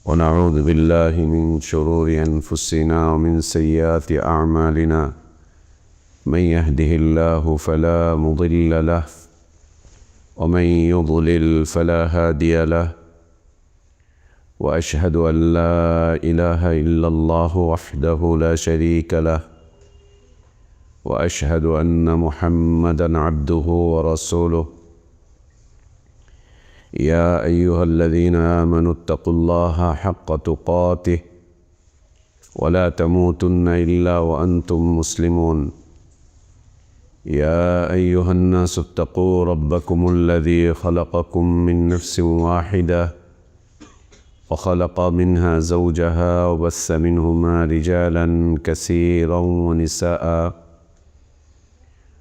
ونعوذ بالله من شرور أنفسنا ومن سيئات أعمالنا من يهده الله فلا مضل له ومن يضلل فلا هادي له وأشهد أن لا إله إلا الله وحده لا شريك له وأشهد أن محمدًا عبده ورسوله يا أيها الذين آمنوا اتقوا الله حق تقاته ولا تموتن إلا وأنتم مسلمون يا أيها الناس اتقوا ربكم الذي خلقكم من نفس واحدة وخلق منها زوجها وبث منهما رجالا كثيرا ونساء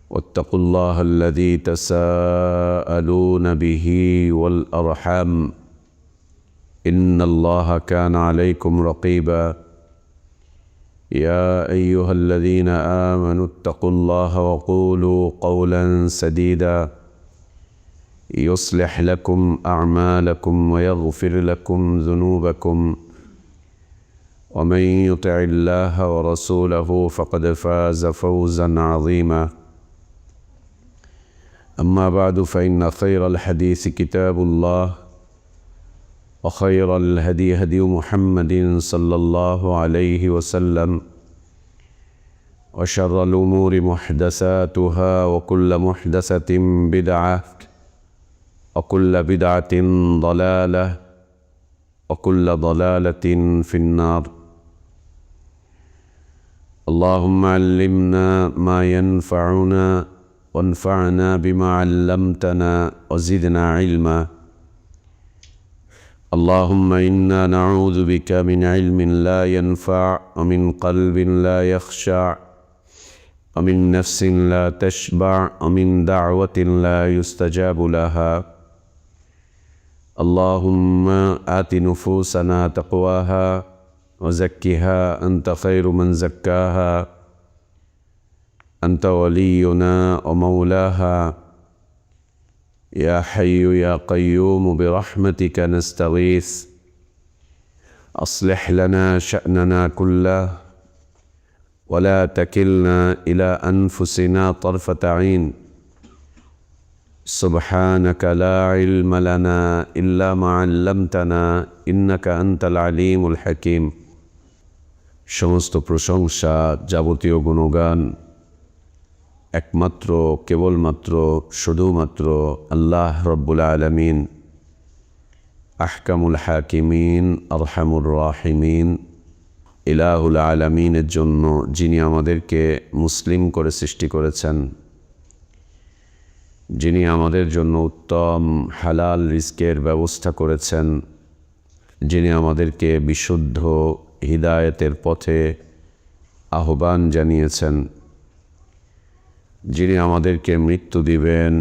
واتقوا الله الذي تساءلون به والأرحام إن الله كان عليكم رقيبا يا أيها الذين آمنوا اتقوا الله وقولوا قولا سديدا يصلح لكم أعمالكم ويغفر لكم ذنوبكم ومن يطع الله ورسوله فقد فاز فوزا عظيما أما بعد فإن خير الحديث كتاب الله وخير الهدي هدي محمد صلى الله عليه وسلم وشر الأمور محدثاتها وكل محدثة بدعة وكل بدعة ضلالة وكل ضلالة في النار اللهم علمنا ما ينفعنا وانفعنا بما علمتنا وزدنا علما اللهم إنا نعوذ بك من علم لا ينفع ومن قلب لا يخشع ومن نفس لا تشبع ومن دعوة لا يستجاب لها اللهم آت نفوسنا تقواها وزكها أنت خير من زكاها أنت ولينا ومولاها يا حي يا قيوم برحمتك نستغيث أصلح لنا شأننا كله ولا تكلنا إلى أنفسنا طرفة عين سبحانك لا علم لنا إلا ما علمتنا إنك أنت العليم الحكيم সমস্ত প্রশংসা যাবতীয় গুণগান একমাত্র কেবলমাত্র শুধুমাত্র আল্লাহ রব্বুল আলামিন আহকামুল হাকিমিন আরহামুর রাহিমিন ইলাহুল আলামিনের জন্য, যিনি আমাদেরকে মুসলিম করে সৃষ্টি করেছেন, যিনি আমাদের জন্য উত্তম হালাল রিজকের ব্যবস্থা করেছেন, যিনি আমাদেরকে বিশুদ্ধ হিদায়াতের পথে আহ্বান জানিয়েছেন, যিনি আমাদেরকে মৃত্যু দিবেন,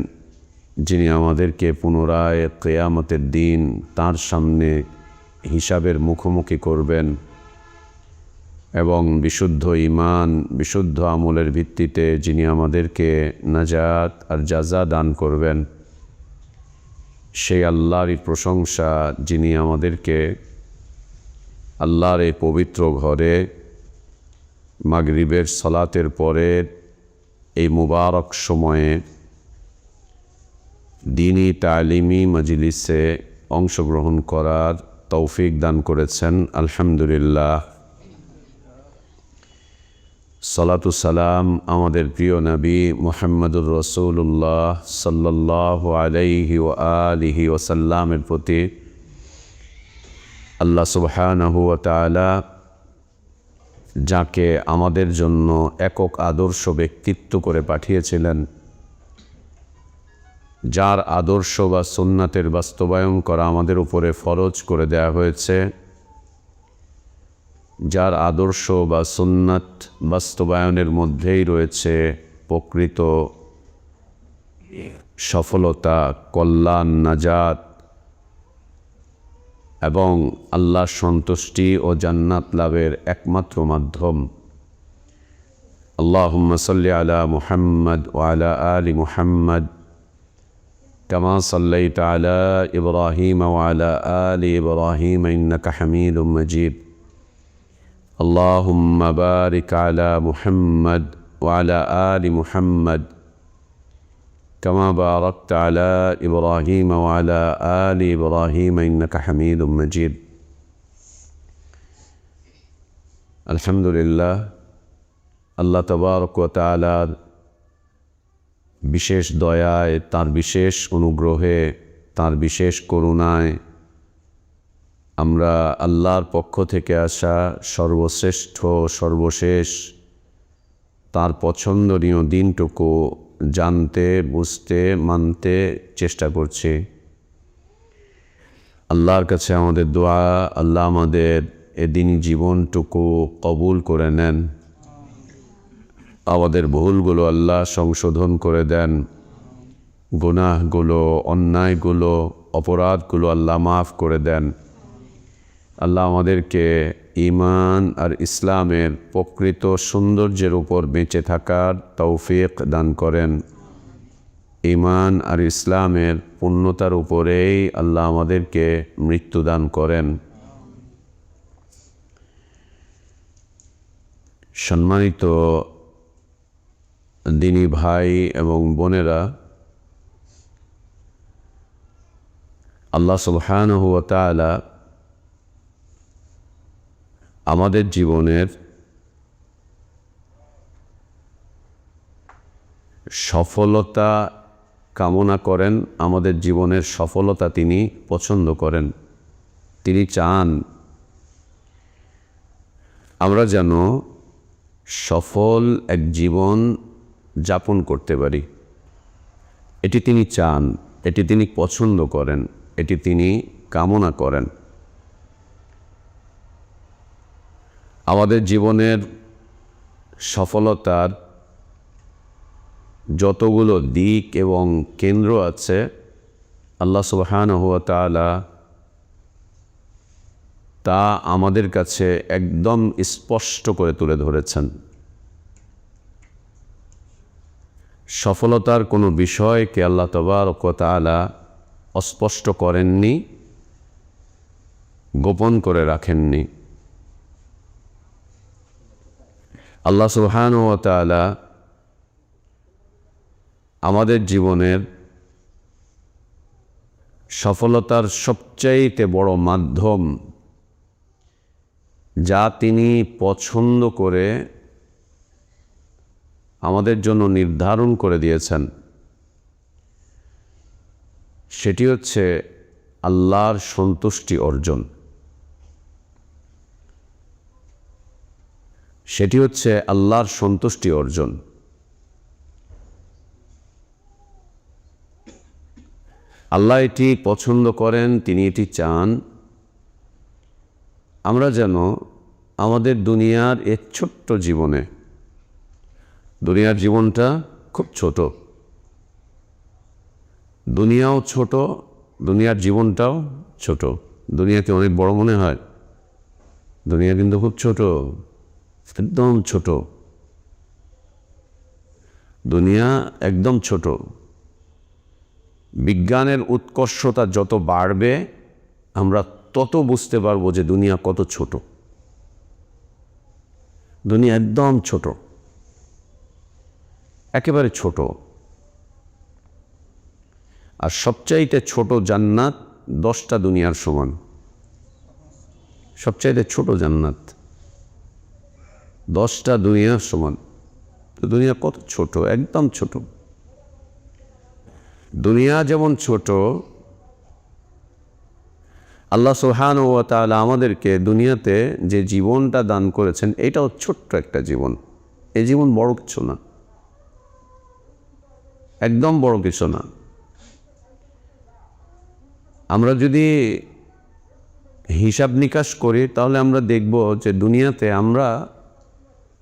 যিনি আমাদেরকে পুনরায় কিয়ামতের দিন তাঁর সামনে হিসাবের মুখোমুখি করবেন এবং বিশুদ্ধ ঈমান বিশুদ্ধ আমলের ভিত্তিতে যিনি আমাদেরকে নাজাত আর জাযা দান করবেন, সেই আল্লাহরই প্রশংসা, যিনি আমাদেরকে আল্লাহর এই পবিত্র ঘরে মাগরিবের সালাতের পরে এই মুবারক সময়ে দ্বীনি তালিমি মজলিসে অংশগ্রহণ করার তৌফিক দান করেছেন। আলহামদুলিল্লাহ। সালাতু সালাম আমাদের প্রিয় নবী মুহাম্মদুর রাসূলুল্লাহ সাল্লাল্লাহু আলাইহি ওয়া আলিহি ওয়াসাল্লামের প্রতি। আল্লাহ সুবহানাহু ওয়া তাআলা যাকে আমাদের জন্য একক আদর্শ ব্যক্তিত্ব করে পাঠিয়েছিলেন, যার আদর্শ বা সুন্নাতের বাস্তবায়ন করা আমাদের উপরে ফরজ করে দেয়া হয়েছে, যার আদর্শ বা সুন্নাত বাস্তবায়নের মধ্যেই রয়েছে প্রকৃত সফলতা, কল্যাণ, নাজাত এবং আল্লাহর সন্তুষ্টি ও জান্নাত লাভের একমাত্র মাধ্যম। আল্লাহুম্মা সাল্লি আলা মুহাম্মদ ওয়া আলা আলি মুহাম্মদ كما صليت على إبراهيم وعلى آل إبراهيم إنك حميد مجيد اللهم بارك على محمد وعلى آل محمد كما باركت على إبراهيم وعلى آل إبراهيم إنك حميد مجيد الحمد لله আল্লাহ তাবারক ওয়া তাআলার বিশেষ দয়ায়, তার বিশেষ অনুগ্রহে, তার বিশেষ করুণায় আমরা আল্লাহর পক্ষ থেকে আসা সর্বশ্রেষ্ঠ সর্বশেষ তার পছন্দনীয় দিনটুকু জানতে, বুঝতে, মানতে চেষ্টা করছি। আল্লাহর কাছে আমাদের দোয়া, আল্লাহ আমাদের এদিনই জীবনটুকু কবুল করে নেন, আমাদের ভুলগুলো আল্লাহ সংশোধন করে দেন, গুনাহগুলো, অন্যায়গুলো, অপরাধগুলো আল্লাহ মাফ করে দেন। আল্লাহ আমাদেরকে ঈমান আর ইসলামের প্রকৃত সৌন্দর্যের উপর বেঁচে থাকার তৌফিক দান করেন। ঈমান আর ইসলামের পূর্ণতার উপরেই আল্লাহ আমাদেরকে মৃত্যু দান করেন। সম্মানিত দিনী ভাই এবং বোনেরা, আল্লাহ সুবহানাহু ওয়া তাআলা আমাদের জীবনের সফলতা কামনা করেন, আমাদের জীবনের সফলতা তিনি পছন্দ করেন। তিনি চান আমরা যেন সফল এক জীবন যাপন করতে পারি। এটি তিনি চান, এটি তিনি পছন্দ করেন, এটি তিনি কামনা করেন। আমাদের জীবনের সফলতার যতগুলো দিক এবং কেন্দ্র আছে আল্লাহ সুবহানাহু ওয়া তাআলা তা আমাদের কাছে একদম স্পষ্ট করে তুলে ধরেছেন। সফলতার কোনো বিষয়কে আল্লাহ তাবারক ওয়া তাআলা অস্পষ্ট করেননি, গোপন করে রাখেননি। আল্লাহ সুবহানাহু ওয়া তাআলা আমাদের জীবনের সফলতার সবচাইতে বড় মাধ্যম যা তিনি পছন্দ করে আমাদের জন্য নির্ধারণ করে দিয়েছেন, সেটি হচ্ছে আল্লাহর সন্তুষ্টি অর্জন। সেটি হচ্ছে আল্লাহর সন্তুষ্টি অর্জন। আল্লাহ এটি পছন্দ করেন, তিনি এটি চান আমরা যেন আমাদের দুনিয়ার এই ছোট্ট জীবনে, দুনিয়ার জীবনটা খুব ছোট, দুনিয়াও ছোট, দুনিয়ার জীবনটাও ছোট। দুনিয়াকে অনেক বড় মনে হয়, দুনিয়া কিন্তু খুব ছোট, একদম ছোট। দুনিয়া একদম ছোট। বিজ্ঞানের উৎকর্ষতা যত বাড়বে আমরা তত বুঝতে পারবো যে দুনিয়া কত ছোট। দুনিয়া একদম ছোট, একেবারে ছোট। আর সবচাইতে ছোট জান্নাত 10টা দুনিয়ার সমান। সবচাইতে ছোট জান্নাত 10টা দুনিয়ার সমান। তো দুনিয়া কত ছোট, একদম ছোট। দুনিয়া যেমন ছোট, আল্লাহ সুবহানাহু ওয়া তাআলা আমাদেরকে দুনিয়াতে যে জীবনটা দান করেছেন এটাও ছোট্ট একটা জীবন। এই জীবন বড় কিছু না, একদম বড় কিছু না। আমরা যদি হিসাব নিকাশ করি তাহলে আমরা দেখব যে দুনিয়াতে আমরা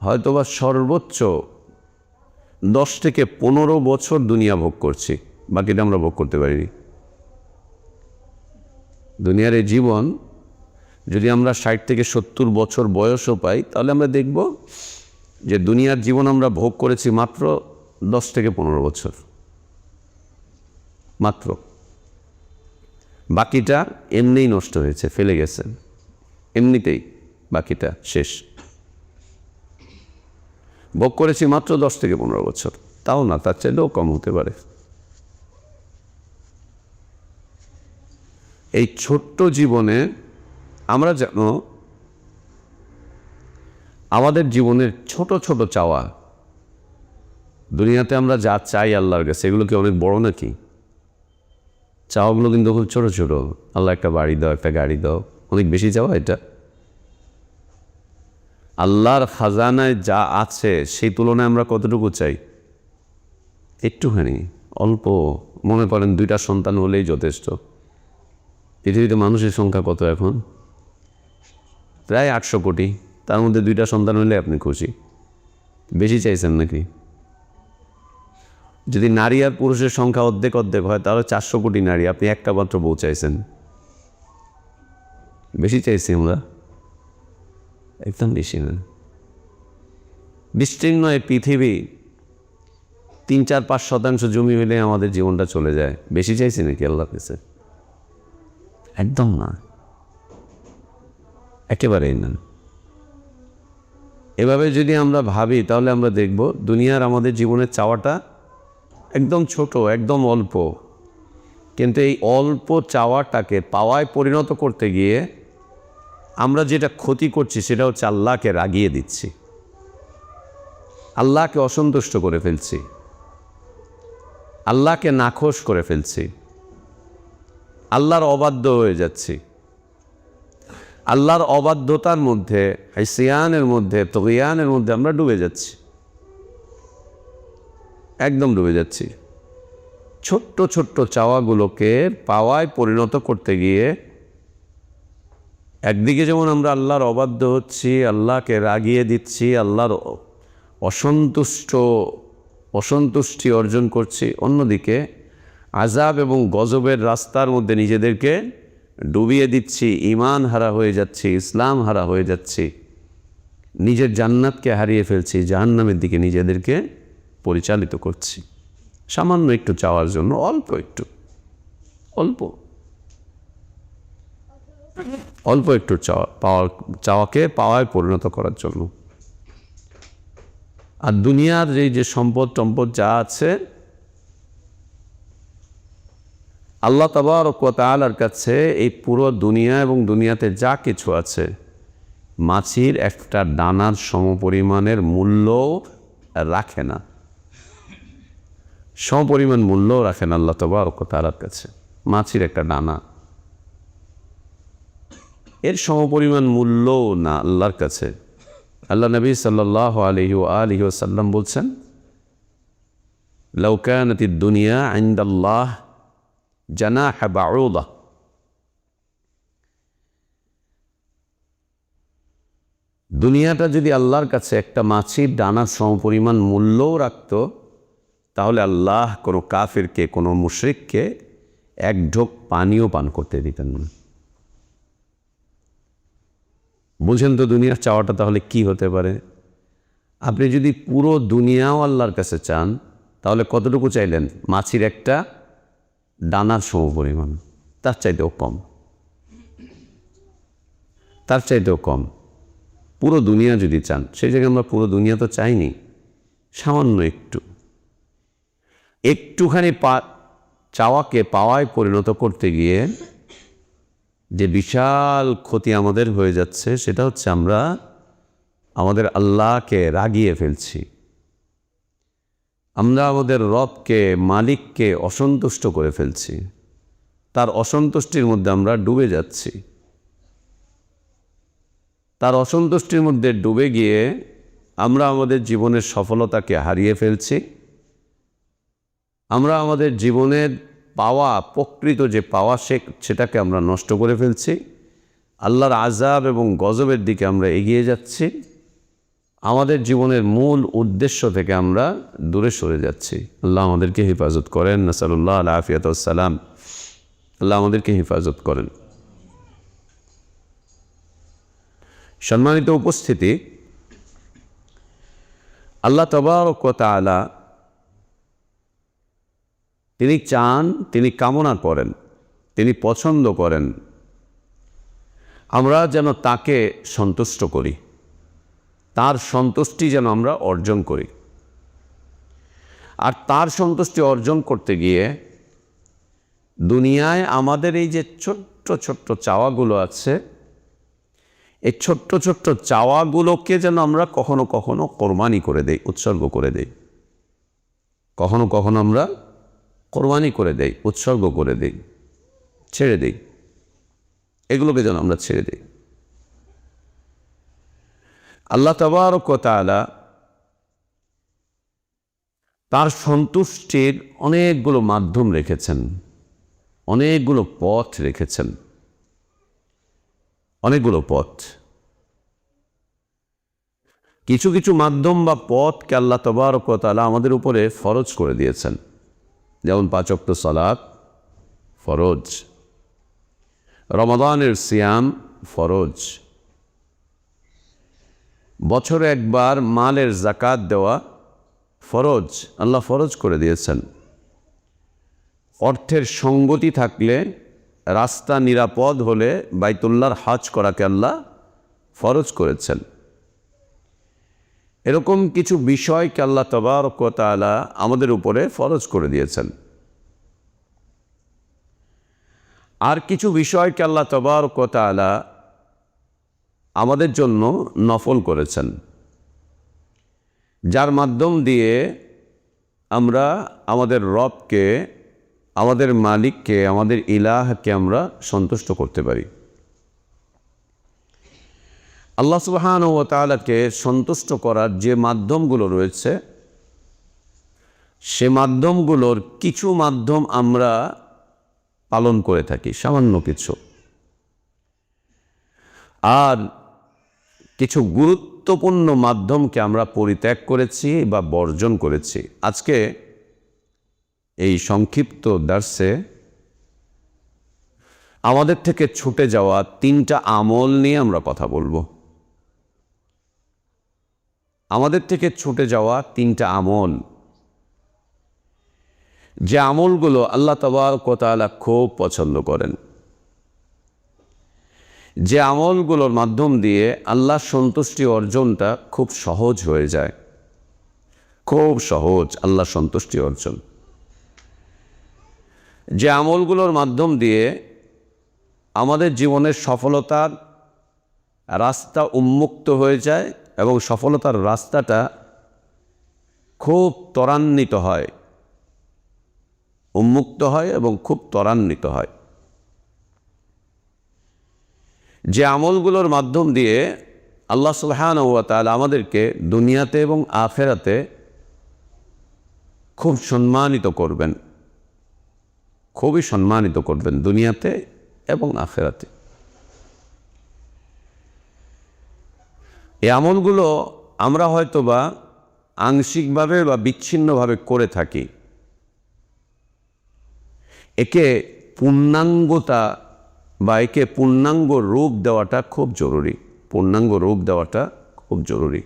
হয়তোবা সর্বোচ্চ 10 থেকে 15 বছর দুনিয়া ভোগ করছি, বাকিটা আমরা ভোগ করতে পারিনি। দুনিয়ার এই জীবন যদি আমরা 60 থেকে 70 বছর বয়সও পাই তাহলে আমরা দেখব যে দুনিয়ার জীবন আমরা ভোগ করেছি মাত্র 10 থেকে 15 বছর, মাত্র। বাকিটা এমনিই নষ্ট হয়েছে, ফেলে গেছেন এমনিতেই, বাকিটা শেষ। ভোগ করেছি মাত্র 10 থেকে 15 বছর, তাও না, তার চাইলেও কম হতে পারে। এই ছোট্ট জীবনে আমরা যেন আমাদের জীবনের ছোট ছোট চাওয়া, দুনিয়াতে আমরা যা চাই আল্লাহর কাছে, এগুলো কি অনেক বড় নাকি? চাওয়াগুলো কিন্তু খুব ছোট ছোট। আল্লাহ একটা বাড়ি দাও, একটা গাড়ি দাও, অনেক বেশি চাওয়া এটা? আল্লাহর খাজানায় যা আছে সেই তুলনায় আমরা কতটুকু চাই? একটুখানি, অল্প। মনে করেন 2টা সন্তান হলেই যথেষ্ট। পৃথিবীতে মানুষের সংখ্যা কত এখন? প্রায় 800 কোটি। তার মধ্যে 2টা সন্তান হলে আপনি খুশি? বেশি চাইছেন নাকি? যদি নারী আর পুরুষের সংখ্যা অর্ধেক অর্ধেক হয়, তাহলে 400 কোটি নারী, আপনি একটা মাত্র বউ চাইছেন। বেশি চাইছি আমরা? একদম বেশি না। বিস্তীর্ণ এই পৃথিবী 3-4-5% জমি হলে আমাদের জীবনটা চলে যায়। বেশি চাইছি নাকি আল্লাহর কাছে? একদম না, একেবারেই না। এভাবে যদি আমরা ভাবি, তাহলে আমরা দেখব দুনিয়ার আমাদের জীবনের চাওয়াটা একদম ছোট, একদম অল্প। কিন্তু এই অল্প চাওয়াটাকে পাওয়ায় পরিণত করতে গিয়ে আমরা যেটা ক্ষতি করছি, সেটা হচ্ছে আল্লাহকে রাগিয়ে দিচ্ছি, আল্লাহকে অসন্তুষ্ট করে ফেলছি, আল্লাহকে নাখোশ করে ফেলছি, আল্লাহর অবাধ্য হয়ে যাচ্ছি। আল্লাহর অবাধ্যতার মধ্যে, ইসিয়ানের মধ্যে, তগিয়ানের মধ্যে আমরা ডুবে যাচ্ছি, একদম ডুবে যাচ্ছি। ছোট্ট ছোট্ট চাওয়াগুলোকে পাওয়ায় পরিণত করতে গিয়ে একদিকে যেমন আমরা আল্লাহর অবাধ্য হচ্ছি, আল্লাহকে রাগিয়ে দিচ্ছি, আল্লাহর অসন্তুষ্টি অর্জন করছি, অন্যদিকে আযাব এবং গজবের রাস্তার মধ্যে নিজেদেরকে ডুবিয়ে দিচ্ছি, ঈমান হারা হয়ে যাচ্ছি, ইসলাম হারা হয়ে যাচ্ছি, নিজের জান্নাতকে হারিয়ে ফেলছি, জাহান্নামের দিকে নিজেদেরকে পরিচালিত করছি, সামান্য একটু চাওয়ার জন্য। অল্প একটু, অল্প একটু চাওয়াকে পাওয়ায় পরিণত করার জন্য। আর দুনিয়ার যে সম্পদ যা আছে, আল্লাহ তাবারক ওয়া তাআলার কাছে এই পুরো দুনিয়া এবং দুনিয়াতে যা কিছু আছে, মাছির একটা ডানার সমপরিমাণের মূল্য রাখে না, সমপরিমাণ মূল্য রাখেন আল্লাহ তাবারক ওয়া তাআলার কাছে। মাছির একটা ডানা, এর সমপরিমাণ মূল্য না আল্লাহর কাছে। আল্লাহ নবী সাল্লাল্লাহু আলাইহি ওয়া আলিহি ওয়াসাল্লাম বলছেন, লাউ কানাতিদ দুনিয়া ইনদাল্লাহ জানাহা বাউদা, দুনিয়াটা যদি আল্লাহর কাছে একটা মাছির ডানার সমপরিমাণ মূল্যও রাখত, তাহলে আল্লাহ কোনো কাফিরকে, কোনো মুশরিককে এক ঢোক পানিও পান করতে দিতেন না। বুঝেন তো দুনিয়ার চাওয়াটা তাহলে কি হতে পারে? আপনি যদি পুরো দুনিয়াও আল্লাহর কাছে চান, তাহলে কতটুকু চাইলেন? মাছির একটা ডানার সমপরিমাণ, তার চাইতেও কম, তার চাইতেও কম। পুরো দুনিয়া যদি চান, সেই জায়গায় আমরা পুরো দুনিয়া তো চাইনি, সামান্য একটুখানি চাওয়াকে পাওয়ায় পরিণত করতে গিয়ে যে বিশাল ক্ষতি আমাদের হয়ে যাচ্ছে, সেটা হচ্ছে আমরা আমাদের আল্লাহকে রাগিয়ে ফেলছি, আমরা আমাদের রবকে, মালিককে অসন্তুষ্ট করে ফেলছি, তার অসন্তুষ্টির মধ্যে আমরা ডুবে যাচ্ছি। তার অসন্তুষ্টির মধ্যে ডুবে গিয়ে আমরা আমাদের জীবনের সফলতাকে হারিয়ে ফেলছি, আমরা আমাদের জীবনের পাওয়া, প্রকৃত যে পাওয়া, সেটাকে আমরা নষ্ট করে ফেলছি, আল্লাহর আযাব এবং গজবের দিকে আমরা এগিয়ে যাচ্ছি, আমাদের জীবনের মূল উদ্দেশ্য থেকে আমরা দূরে সরে যাচ্ছি। আল্লাহ আমাদেরকে হেফাজত করেন। নাসালুল্লাহ আল আফিয়াত ওয়াস সালাম। আল্লাহ আমাদেরকে হেফাজত করেন। সম্মানিত উপস্থিতি, আল্লাহ তাবারক ওয়া তাআলা তিনি চান, তিনি কামনা করেন, তিনি পছন্দ করেন আমরা যেন তাকে সন্তুষ্ট করি, তার সন্তুষ্টি যেন আমরা অর্জন করি। আর তার সন্তুষ্টি অর্জন করতে গিয়ে দুনিয়ায় আমাদের এই যে ছোট্ট ছোট্ট চাওয়াগুলো আছে, এই ছোট্ট ছোট্ট চাওয়াগুলোকে যেন আমরা কখনো কখনো কোরবানি করে দেই, উৎসর্গ করে দেই। কখনো কখনো আমরা কোরবানি করে দেই, উৎসর্গ করে দেই, ছেড়ে দেই, এগুলোকে যেন আমরা ছেড়ে দিই। আল্লাহ তাবারক ওয়া তাআলা তার সন্তুষ্টির অনেকগুলো মাধ্যম রেখেছেন, অনেকগুলো পথ রেখেছেন, অনেকগুলো পথ। কিছু কিছু মাধ্যম বা পথকে আল্লাহ তাবারক ওয়া তাআলা আমাদের উপরে ফরজ করে দিয়েছেন, যেমন 5 ওয়াক্ত সালাত ফরজ, রমাদানের সিয়াম ফরজ, বছরে একবার মালের যাকাত দেওয়া ফরজ, আল্লাহ ফরজ করে দিয়েছেন। অর্থের সঙ্গতি থাকলে, রাস্তা নিরাপদ হলে বাইতুল্লাহর হজ করাকে আল্লাহ ফরজ করেছেন। এরকম কিছু বিষয়কে আল্লাহ তাবারক ওয়া তাআলা আমাদের উপরে ফরজ করে দিয়েছেন। আর কিছু বিষয়কে আল্লাহ তাবারক ওয়া তাআলা আমাদের জন্য নফল করেছেন, যার মাধ্যম দিয়ে আমরা আমাদের রবকে, আমাদের মালিককে, আমাদের ইলাহকে আমরা সন্তুষ্ট করতে পারি। আল্লাহ সুবহানাহু ওয়া তাআলাকে সন্তুষ্ট করার যে মাধ্যমগুলো রয়েছে, সে মাধ্যমগুলোর কিছু মাধ্যম আমরা পালন করে থাকি, সামান্য কিছু, আর কিছু গুরুত্বপূর্ণ মাধ্যমকে আমরা পরিত্যাগ করেছি বা বর্জন করেছি। আজকে এই সংক্ষিপ্ত দার্সে আমাদের থেকে ছুটে যাওয়া 3টা আমল নিয়ে আমরা কথা বলবো। আমাদের থেকে ছুটে যাওয়া 3টা আমল, যে আমলগুলো আল্লাহ তাবারক ওয়া তাআলা খুব পছন্দ করেন, যে আমলগুলোর মাধ্যম দিয়ে আল্লাহর সন্তুষ্টি অর্জনটা খুব সহজ হয়ে যায়, খুব সহজ আল্লাহর সন্তুষ্টি অর্জন, যে আমলগুলোর মাধ্যম দিয়ে আমাদের জীবনের সফলতার রাস্তা উন্মুক্ত হয়ে যায় এবং সফলতার রাস্তাটা খুব ত্বরান্বিত হয়, উন্মুক্ত হয় এবং খুব ত্বরান্বিত হয়। যে আমলগুলোর মাধ্যম দিয়ে আল্লাহ সুবহানাহু ওয়া তাআলা আমাদেরকে দুনিয়াতে এবং আখিরাতে খুব সম্মানিত করবেন, খুবই সম্মানিত করবেন দুনিয়াতে এবং আখিরাতে। এই আমলগুলো আমরা হয়তোবা আংশিকভাবে বা বিচ্ছিন্নভাবে করে থাকি। একে পূর্ণাঙ্গতা বা একে পূর্ণাঙ্গ রূপ দেওয়াটা খুব জরুরি, পূর্ণাঙ্গ রূপ দেওয়াটা খুব জরুরি।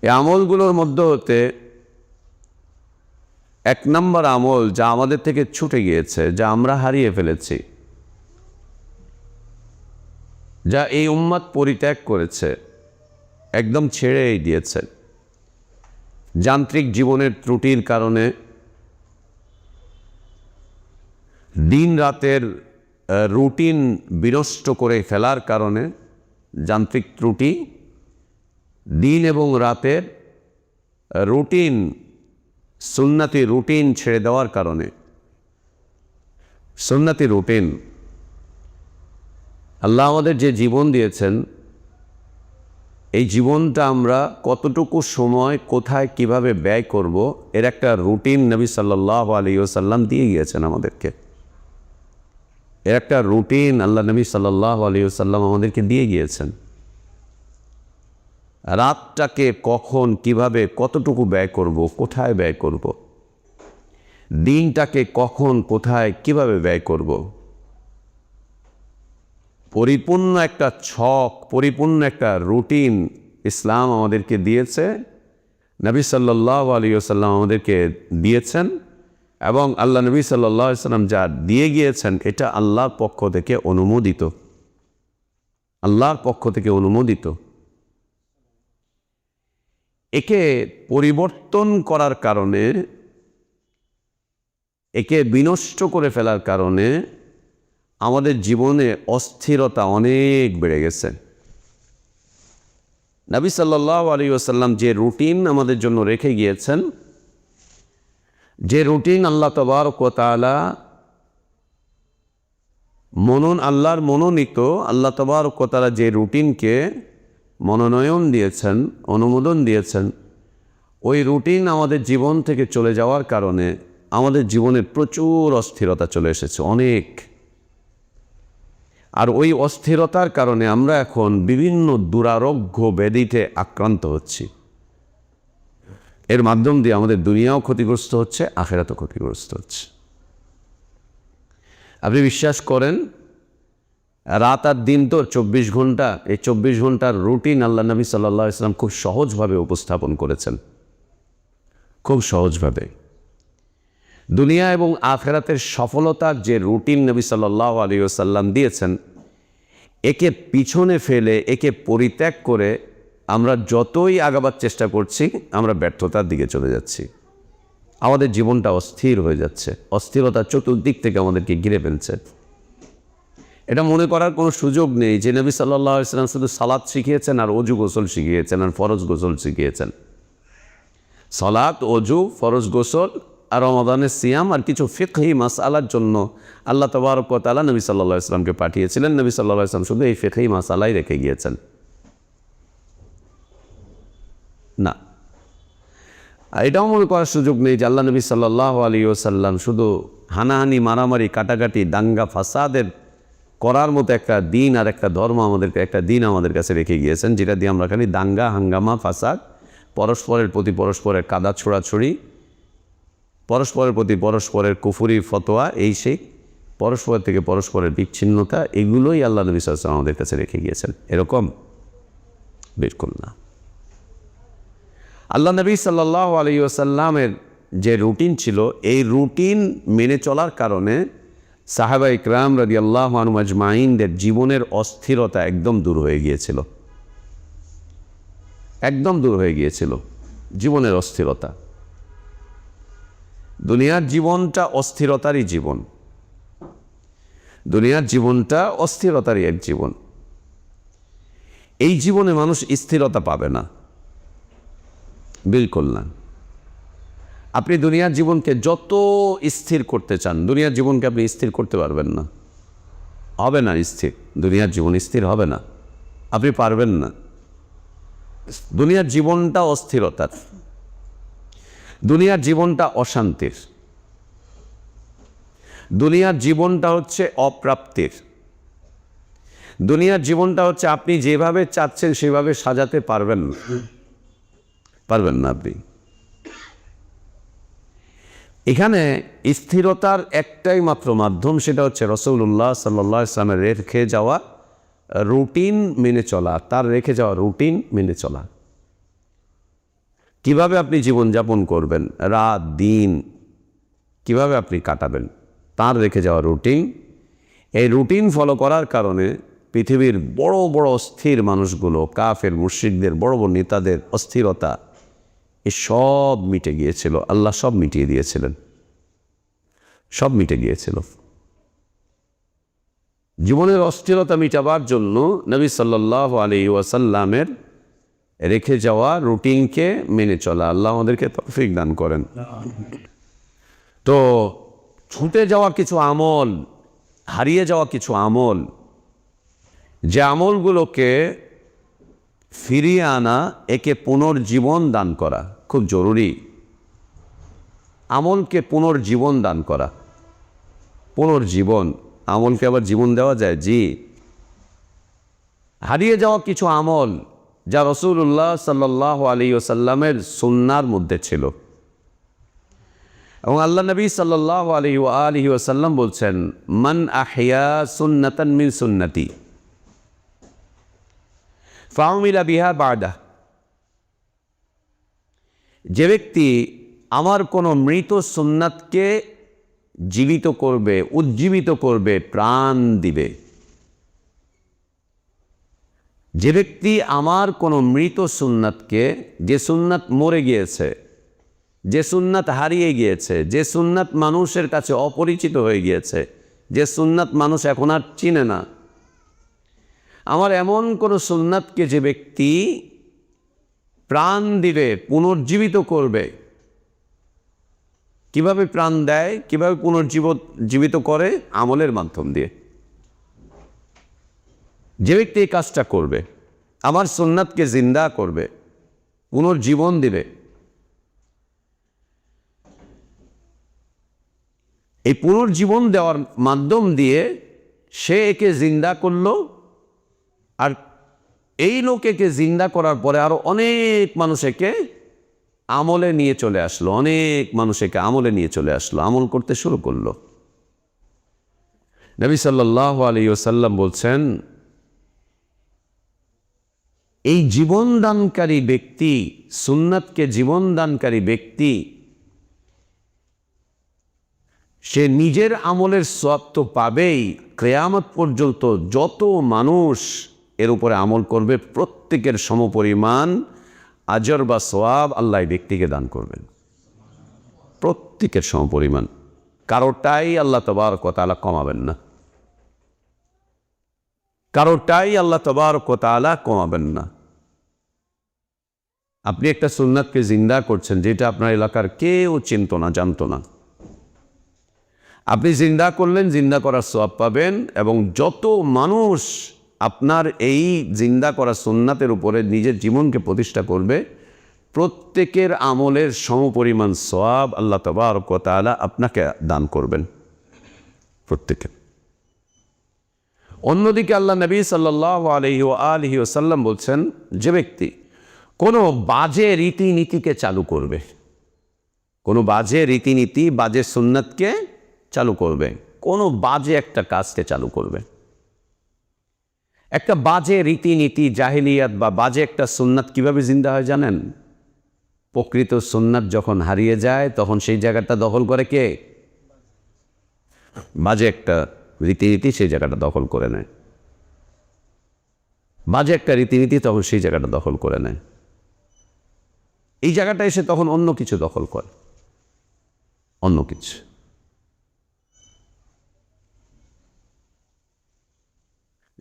এই আমলগুলোর মধ্যে হতে 1 নম্বর আমল, যা আমাদের থেকে ছুটে গিয়েছে, যা আমরা হারিয়ে ফেলেছি, যা এই উম্মত পরিত্যাগ করেছে, একদম ছেড়েই দিয়েছে যান্ত্রিক জীবনের ত্রুটির কারণে, দিন রাতের রুটিন বিনষ্ট করে ফেলার কারণে, যান্ত্রিক ত্রুটি, দিন এবং রাতের রুটিন, সুন্নতি রুটিন ছেড়ে দেওয়ার কারণে। সুন্নতি রুটিন, আল্লাহ আমাদের যে জীবন দিয়েছেন, এই জীবনটা আমরা কতটুকু সময় কোথায় কিভাবে ব্যয় করব, এর একটা রুটিন নবী সাল্লাল্লাহু আলাইহি ওয়াসাল্লাম দিয়ে গিয়েছেন আমাদেরকে। এর একটা রুটিন আল্লাহ নবী সাল্লাল্লাহু আলাইহি ওয়াসাল্লাম আমাদেরকে দিয়ে গিয়েছেন। রাতটাকে কখন, কিভাবে, কতটুকু ব্যয় করব, কোথায় ব্যয় করব, দিনটাকে কখন, কোথায়, কিভাবে ব্যয় করব, পরিপূর্ণ একটা ছক, পরিপূর্ণ একটা রুটিন ইসলাম আমাদেরকে দিয়েছে। নবী সাল্লাল্লাহু আলাইহি ওয়াসাল্লাম আমাদেরকে দিয়েছেন, এবং আল্লাহ নবী সাল্লাল্লাহু আলাইহি ওয়াসাল্লাম যা দিয়ে গিয়েছেন এটা আল্লাহর পক্ষ থেকে অনুমোদিত, আল্লাহর পক্ষ থেকে অনুমোদিত। একে পরিবর্তন করার কারণে, একে বিনষ্ট করে ফেলার কারণে আমাদের জীবনে অস্থিরতা অনেক বেড়ে গেছে। নবী সাল্লাল্লাহু আলাইহি ওয়াসাল্লাম যে রুটিন আমাদের জন্য রেখে গিয়েছেন, যে রুটিন আল্লাহ তাবারক ওয়া তাআলা আল্লাহর মনোনীত, আল্লাহ তাবারক ওয়া তাআলা যে রুটিনকে মনোনয়ন দিয়েছেন, অনুমোদন দিয়েছেন, ওই রুটিন আমাদের জীবন থেকে চলে যাওয়ার কারণে আমাদের জীবনে প্রচুর অস্থিরতা চলে এসেছে, অনেক। আর ওই অস্থিরতার কারণে আমরা এখন বিভিন্ন দুরারোগ্য ব্যাধিতে আক্রান্ত হচ্ছি। এর মাধ্যম দিয়ে আমাদের দুনিয়াও ক্ষতিগ্রস্ত হচ্ছে, আখিরাতও ক্ষতিগ্রস্ত হচ্ছে। আপনি বিশ্বাস করেন, রাত আর দিন তো 24 ঘন্টা, এই 24 ঘন্টার রুটিন আল্লাহ নবী সাল্লাল্লাহু আলাইহি ওয়াসাল্লাম খুব সহজভাবে উপস্থাপন করেছেন, খুব সহজভাবে। দুনিয়া এবং আখিরাতের সফলতার যে রুটিন নবী সাল্লাল্লাহু আলাইহি ওয়াসাল্লাম দিয়েছেন, একে পিছনে ফেলে, একে পরিত্যাগ করে আমরা যতই আগাবার চেষ্টা করছি, আমরা ব্যর্থতার দিকে চলে যাচ্ছি। আমাদের জীবনটা অস্থির হয়ে যাচ্ছে, অস্থিরতা চতুর্দিক থেকে আমাদেরকে ঘিরে ফেলছে। এটা মনে করার কোনো সুযোগ নেই যে নবী সাল্লাল্লাহু আলাইহি ওয়াসাল্লাম শুধু সালাত শিখিয়েছেন আর অজু গোসল শিখিয়েছেন আর ফরজ গোসল শিখিয়েছেন। সালাত, অজু, ফরজ গোসল আর রমাদানের সিয়াম আর কিছু ফিকহি মাসআলার জন্য আল্লাহ তাবারক ওয়া তাআলা নবী সাল্লাল্লাহু আলাইহি ওয়াসাল্লামকে পাঠিয়েছিলেন। নবী সাল্লাল্লাহু আলাইহি ওয়াসাল্লাম শুধু এই ফিকহি মাসআলাই রেখে গিয়েছেন না। এটাও মনে করার সুযোগ নেই যে আল্লাহ নবী সাল্লাল্লাহু আলাইহি ওয়াসাল্লাম শুধু হানাহানি, মারামারি, কাটাকাটি, দাঙ্গা ফাসাদের করার মতো একটা দিন আর একটা ধর্ম আমাদেরকে, একটা দিন আমাদের কাছে রেখে গিয়েছেন, যেটা দিয়ে আমরা খালি দাঙ্গা, হাঙ্গামা, ফাসাদ, পরস্পরের প্রতি পরস্পরের কাদা ছোড়াছড়ি, পরস্পরের প্রতি পরস্পরের কুফরি ফতোয়া, এই সেই পরস্পর থেকে পরস্পরের বিচ্ছিন্নতা, এগুলোই আল্লাহ নবী সাল্লাল্লাহু আলাইহি ওয়াসাল্লাম আমাদের কাছে রেখে গিয়েছেন। এরকম বিলকুল না। আল্লাহ নবী সাল্লাল্লাহু আলাইহি ওয়াসাল্লামের যে রুটিন ছিল, এই রুটিন মেনে চলার কারণে সাহাবা ইকরাম রাদিয়াল্লাহু আনহুম আজমাইনদের জীবনের অস্থিরতা একদম দূর হয়ে গিয়েছিল, একদম দূর হয়ে গিয়েছিল জীবনের অস্থিরতা। দুনিয়ার জীবনটা অস্থিরতারই জীবন, দুনিয়ার জীবনটা অস্থিরতারই এক জীবন। এই জীবনে মানুষ স্থিরতা পাবে না, বিলকুল না। আপনি দুনিয়ার জীবনকে যত স্থির করতে চান, দুনিয়ার জীবনকে আপনি স্থির করতে পারবেন না, হবে না স্থির। দুনিয়ার জীবন স্থির হবে না, আপনি পারবেন না। দুনিয়ার জীবনটা অস্থিরতার, দুনিয়ার জীবনটা অশান্তির, দুনিয়ার জীবনটা হচ্ছে অপ্রাপ্তির, দুনিয়ার জীবনটা হচ্ছে আপনি যেভাবে চাচ্ছেন সেভাবে সাজাতে পারবেন না, পারবেন না আপনি। এখানে স্থিরতার একটাই মাত্র মাধ্যম, সেটা হচ্ছে রাসূলুল্লাহ সাল্লাল্লাহু আলাইহি ওয়াসাল্লামের রেখে যাওয়া রুটিন মেনে চলা, তার রেখে যাওয়া রুটিন মেনে চলা। কিভাবে আপনি জীবনযাপন করবেন, রাত দিন কিভাবে আপনি কাটাবেন, তার রেখে যাওয়া রুটিন। এই রুটিন ফলো করার কারণে পৃথিবীর বড় বড় অস্থির মানুষগুলো, কাফের মুশরিকদের বড় বড় নেতাদের অস্থিরতা, এ সব মিটে গিয়েছিল। আল্লাহ সব মিটিয়ে দিয়েছিলেন, সব মিটে গিয়েছিল। জীবনের অস্থিরতা মিটাবার জন্য নবী সাল্লাল্লাহু আলাইহি ওয়াসাল্লামের রেখে যাওয়া রুটিনকে মেনে চলা। আল্লাহ আমাদেরকে তৌফিক দান করেন। তো ছুটে যাওয়া কিছু আমল, হারিয়ে যাওয়া কিছু আমল, যে আমলগুলোকে ফিরিয়ে আনা, একে পুনর্জীবন দান করা খুব জরুরি। আমলকে পুনর্জীবন দান করা, পুনর্জীবন, আমলকে আবার জীবন দেওয়া যায়? জি। হারিয়ে যাওয়া কিছু আমল যা রাসূলুল্লাহ সাল্লাল্লাহু আলাইহি ওয়াসাল্লামের সুন্নাহর মধ্যে ছিল, এবং আল্লাহ নবী সাল্লাল্লাহু আলাইহি ওয়াসাল্লাম বলছেন, মান আহইয়া সুন্নাতান মিন সুন্নতি ফাউমিলা বিহা বাদা, যে ব্যক্তি আমার কোনো মৃত সুন্নাতকে জীবিত করবে, উজ্জীবিত করবে, প্রাণ দিবে। যে ব্যক্তি আমার কোনো মৃত সুন্নাতকে, যে সুন্নাত মরে গিয়েছে, যে সুন্নাত হারিয়ে গিয়েছে, যে সুন্নাত মানুষের কাছে অপরিচিত হয়ে গিয়েছে, যে সুন্নাত মানুষ এখন আর চিনে না, আমার এমন কোনো সুন্নাতকে যে ব্যক্তি প্রাণ দিবে, পুনর্জীবিত করবে। কিভাবে প্রাণ দেয়, কিভাবে পুনর্জীবিত করে? আমলের মাধ্যম দিয়ে। যে ব্যক্তি এই কাজটা করবে, আমার সুন্নাতকে জিন্দা করবে, পুনর্জীবন দিবে, এই পুনর্জীবন দেওয়ার মাধ্যম দিয়ে সে একে জিন্দা করলো, আর এই লোকেকে জিন্দা করার পরে আরো অনেক মানুষ একে আমলে নিয়ে চলে আসলো, অনেক মানুষ একে আমলে নিয়ে চলে আসলো, আমল করতে শুরু করলো। নবী সাল্লাল্লাহু আলাইহি ওয়াসাল্লাম বলছেন, এই জীবনদানকারী ব্যক্তি, সুন্নাতকে জীবনদানকারী ব্যক্তি, সে নিজের আমলের সওয়াব তো পাবেই, কিয়ামত পর্যন্ত যত মানুষ এর উপরে আমল করবে প্রত্যেকের সমপরিমাণ আজর বা সওয়াব আল্লাহ ব্যক্তিকে দান করবেন, প্রত্যেকের সমপরিমাণ। কারোটাই আল্লাহ তাবারক ওয়া তাআলা কমাবেন না, কারোটাই আল্লাহ তাবারক ওয়া তাআলা কমাবেন না। আপনি একটা সুন্নাতকে জিন্দা করছেন যেটা আপনার এলাকার কেউ চিনত না, জানতো না, আপনি জিন্দা করলেন, জিন্দা করার সওয়াব পাবেন, এবং যত মানুষ আপনার এই জিন্দা করা সুন্নাতের উপরে নিজের জীবনকে প্রতিষ্ঠা করবে প্রত্যেকের আমলের সমপরিমাণ সওয়াব আল্লাহ তাবারক ওয়া তাআলা আপনাকে দান করবেন, প্রত্যেকের। অন্যদিকে আল্লাহ নবী সাল্লাল্লাহু আলাইহি ওয়া আলিহি ওয়াসাল্লাম বলছেন, যে ব্যক্তি কোনো বাজে রীতিনীতিকে চালু করবে, কোনো বাজে রীতিনীতি, বাজে সুন্নাতকে চালু করবে, কোনো বাজে একটা কাজকে চালু করবে, একটা বাজে রীতিনীতি, জাহেলিয়াত বা বাজে একটা সুন্নাত কিভাবে জিন্দা হয় জানেন? প্রকৃত সুন্নাত যখন হারিয়ে যায় তখন সেই জায়গাটা দখল করে কে? বাজে একটা রীতিনীতি সেই জায়গাটা দখল করে নেয়, বাজে একটা রীতিনীতি তখন সেই জায়গাটা দখল করে নেয়, এই জায়গাটা এসে তখন অন্য কিছু দখল করে, অন্য কিছু।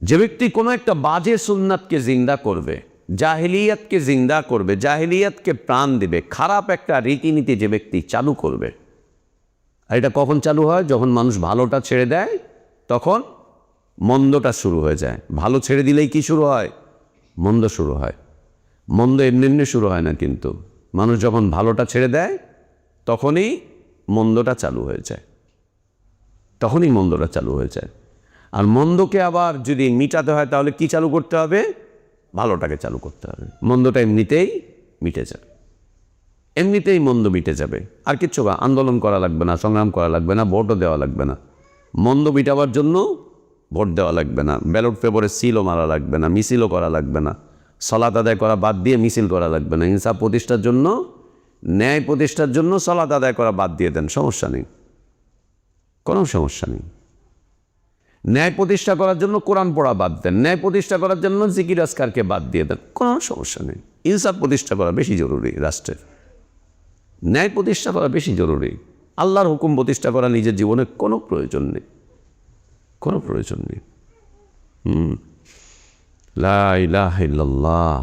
যে ব্যক্তি কোনো একটা বাজে সুন্নাতকে জিন্দা করবে, জাহেলিয়াতকে জিন্দা করবে, জাহেলিয়াতকে প্রাণ দিবে, খারাপ একটা রীতিনীতি যে ব্যক্তি চালু করবে, আর এটা কখন চালু হয়? যখন মানুষ ভালোটা ছেড়ে দেয় তখন মন্দটা শুরু হয়ে যায়। ভালো ছেড়ে দিলেই কি শুরু হয়? মন্দ শুরু হয়। মন্দ এমনি এমনি শুরু হয় না, কিন্তু মানুষ যখন ভালোটা ছেড়ে দেয় তখনই মন্দটা চালু হয়ে যায়, তখনই মন্দটা চালু হয়ে যায়। আর মন্দকে আবার যদি মিটাতে হয় তাহলে কি চালু করতে হবে? ভালোটাকে চালু করতে হবে। মন্দটা এমনিতেই মিটে যাবে, এমনিতেই মন্দ মিটে যাবে, আর কিচ্ছু আন্দোলন করা লাগবে না, সংগ্রাম করা লাগবে না, ভোটও দেওয়া লাগবে না। মন্দ মিটাবার জন্য ভোট দেওয়া লাগবে না, ব্যালট পেপারে সিলও মারা লাগবে না, মিছিলও করা লাগবে না, সালাত আদায় করা বাদ দিয়ে মিছিল করা লাগবে না। ইনসাফ প্রতিষ্ঠার জন্য, ন্যায় প্রতিষ্ঠার জন্য সালাত আদায় করা বাদ দিয়ে দেন, সমস্যা নেই, কোনো সমস্যা নেই। ন্যায় প্রতিষ্ঠা করার জন্য কোরআন পড়া বাদ দেন, ন্যায় প্রতিষ্ঠা করার জন্য জিকির আজকারকে বাদ দিয়ে দেন, কোনো সমস্যা নেই। ইনসাফ প্রতিষ্ঠা করা বেশি জরুরি, রাষ্ট্রের ন্যায় প্রতিষ্ঠা করা বেশি জরুরি। আল্লাহর হুকুম প্রতিষ্ঠা করা নিজের জীবনে কোনো প্রয়োজন নেই, কোনো প্রয়োজন নেই। লা ইলাহা ইল্লাল্লাহ।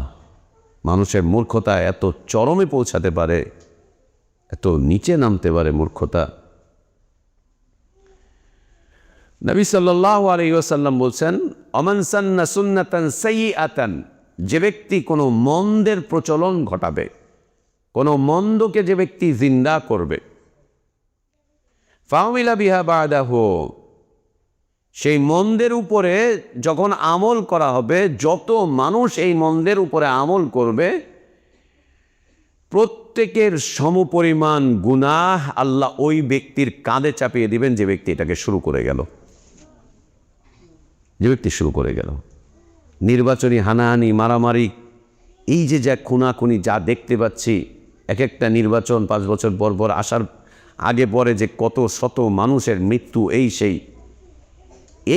মানুষের মূর্খতা এত চরমে পৌঁছাতে পারে, এত নিচে নামতে পারে মূর্খতা। নবী সাল্লাল্লাহু আলাইহি ওয়াসাল্লাম বলছেন, অমান সান্না সুন্নাতান সাইয়্যাতান, যে ব্যক্তি কোনো মন্দের প্রচলন ঘটাবে, কোনো মন্দকে যে ব্যক্তি জিন্দা করবে, ফাউমিলা বিহা বাদাহু, সেই মন্দের উপরে যখন আমল করা হবে, যত মানুষ এই মন্দের উপরে আমল করবে প্রত্যেকের সমপরিমাণ গুনাহ আল্লাহ ওই ব্যক্তির কাঁধে চাপিয়ে দিবেন যে ব্যক্তি এটাকে শুরু করে গেল, যে ব্যক্তি শুরু করে গেল। নির্বাচনী হানাহানি, মারামারি, এই যে যা খুনাখুনি যা দেখতে পাচ্ছি, এক একটা নির্বাচন 5 বছর পর পর আসার আগে পরে যে কত শত মানুষের মৃত্যু,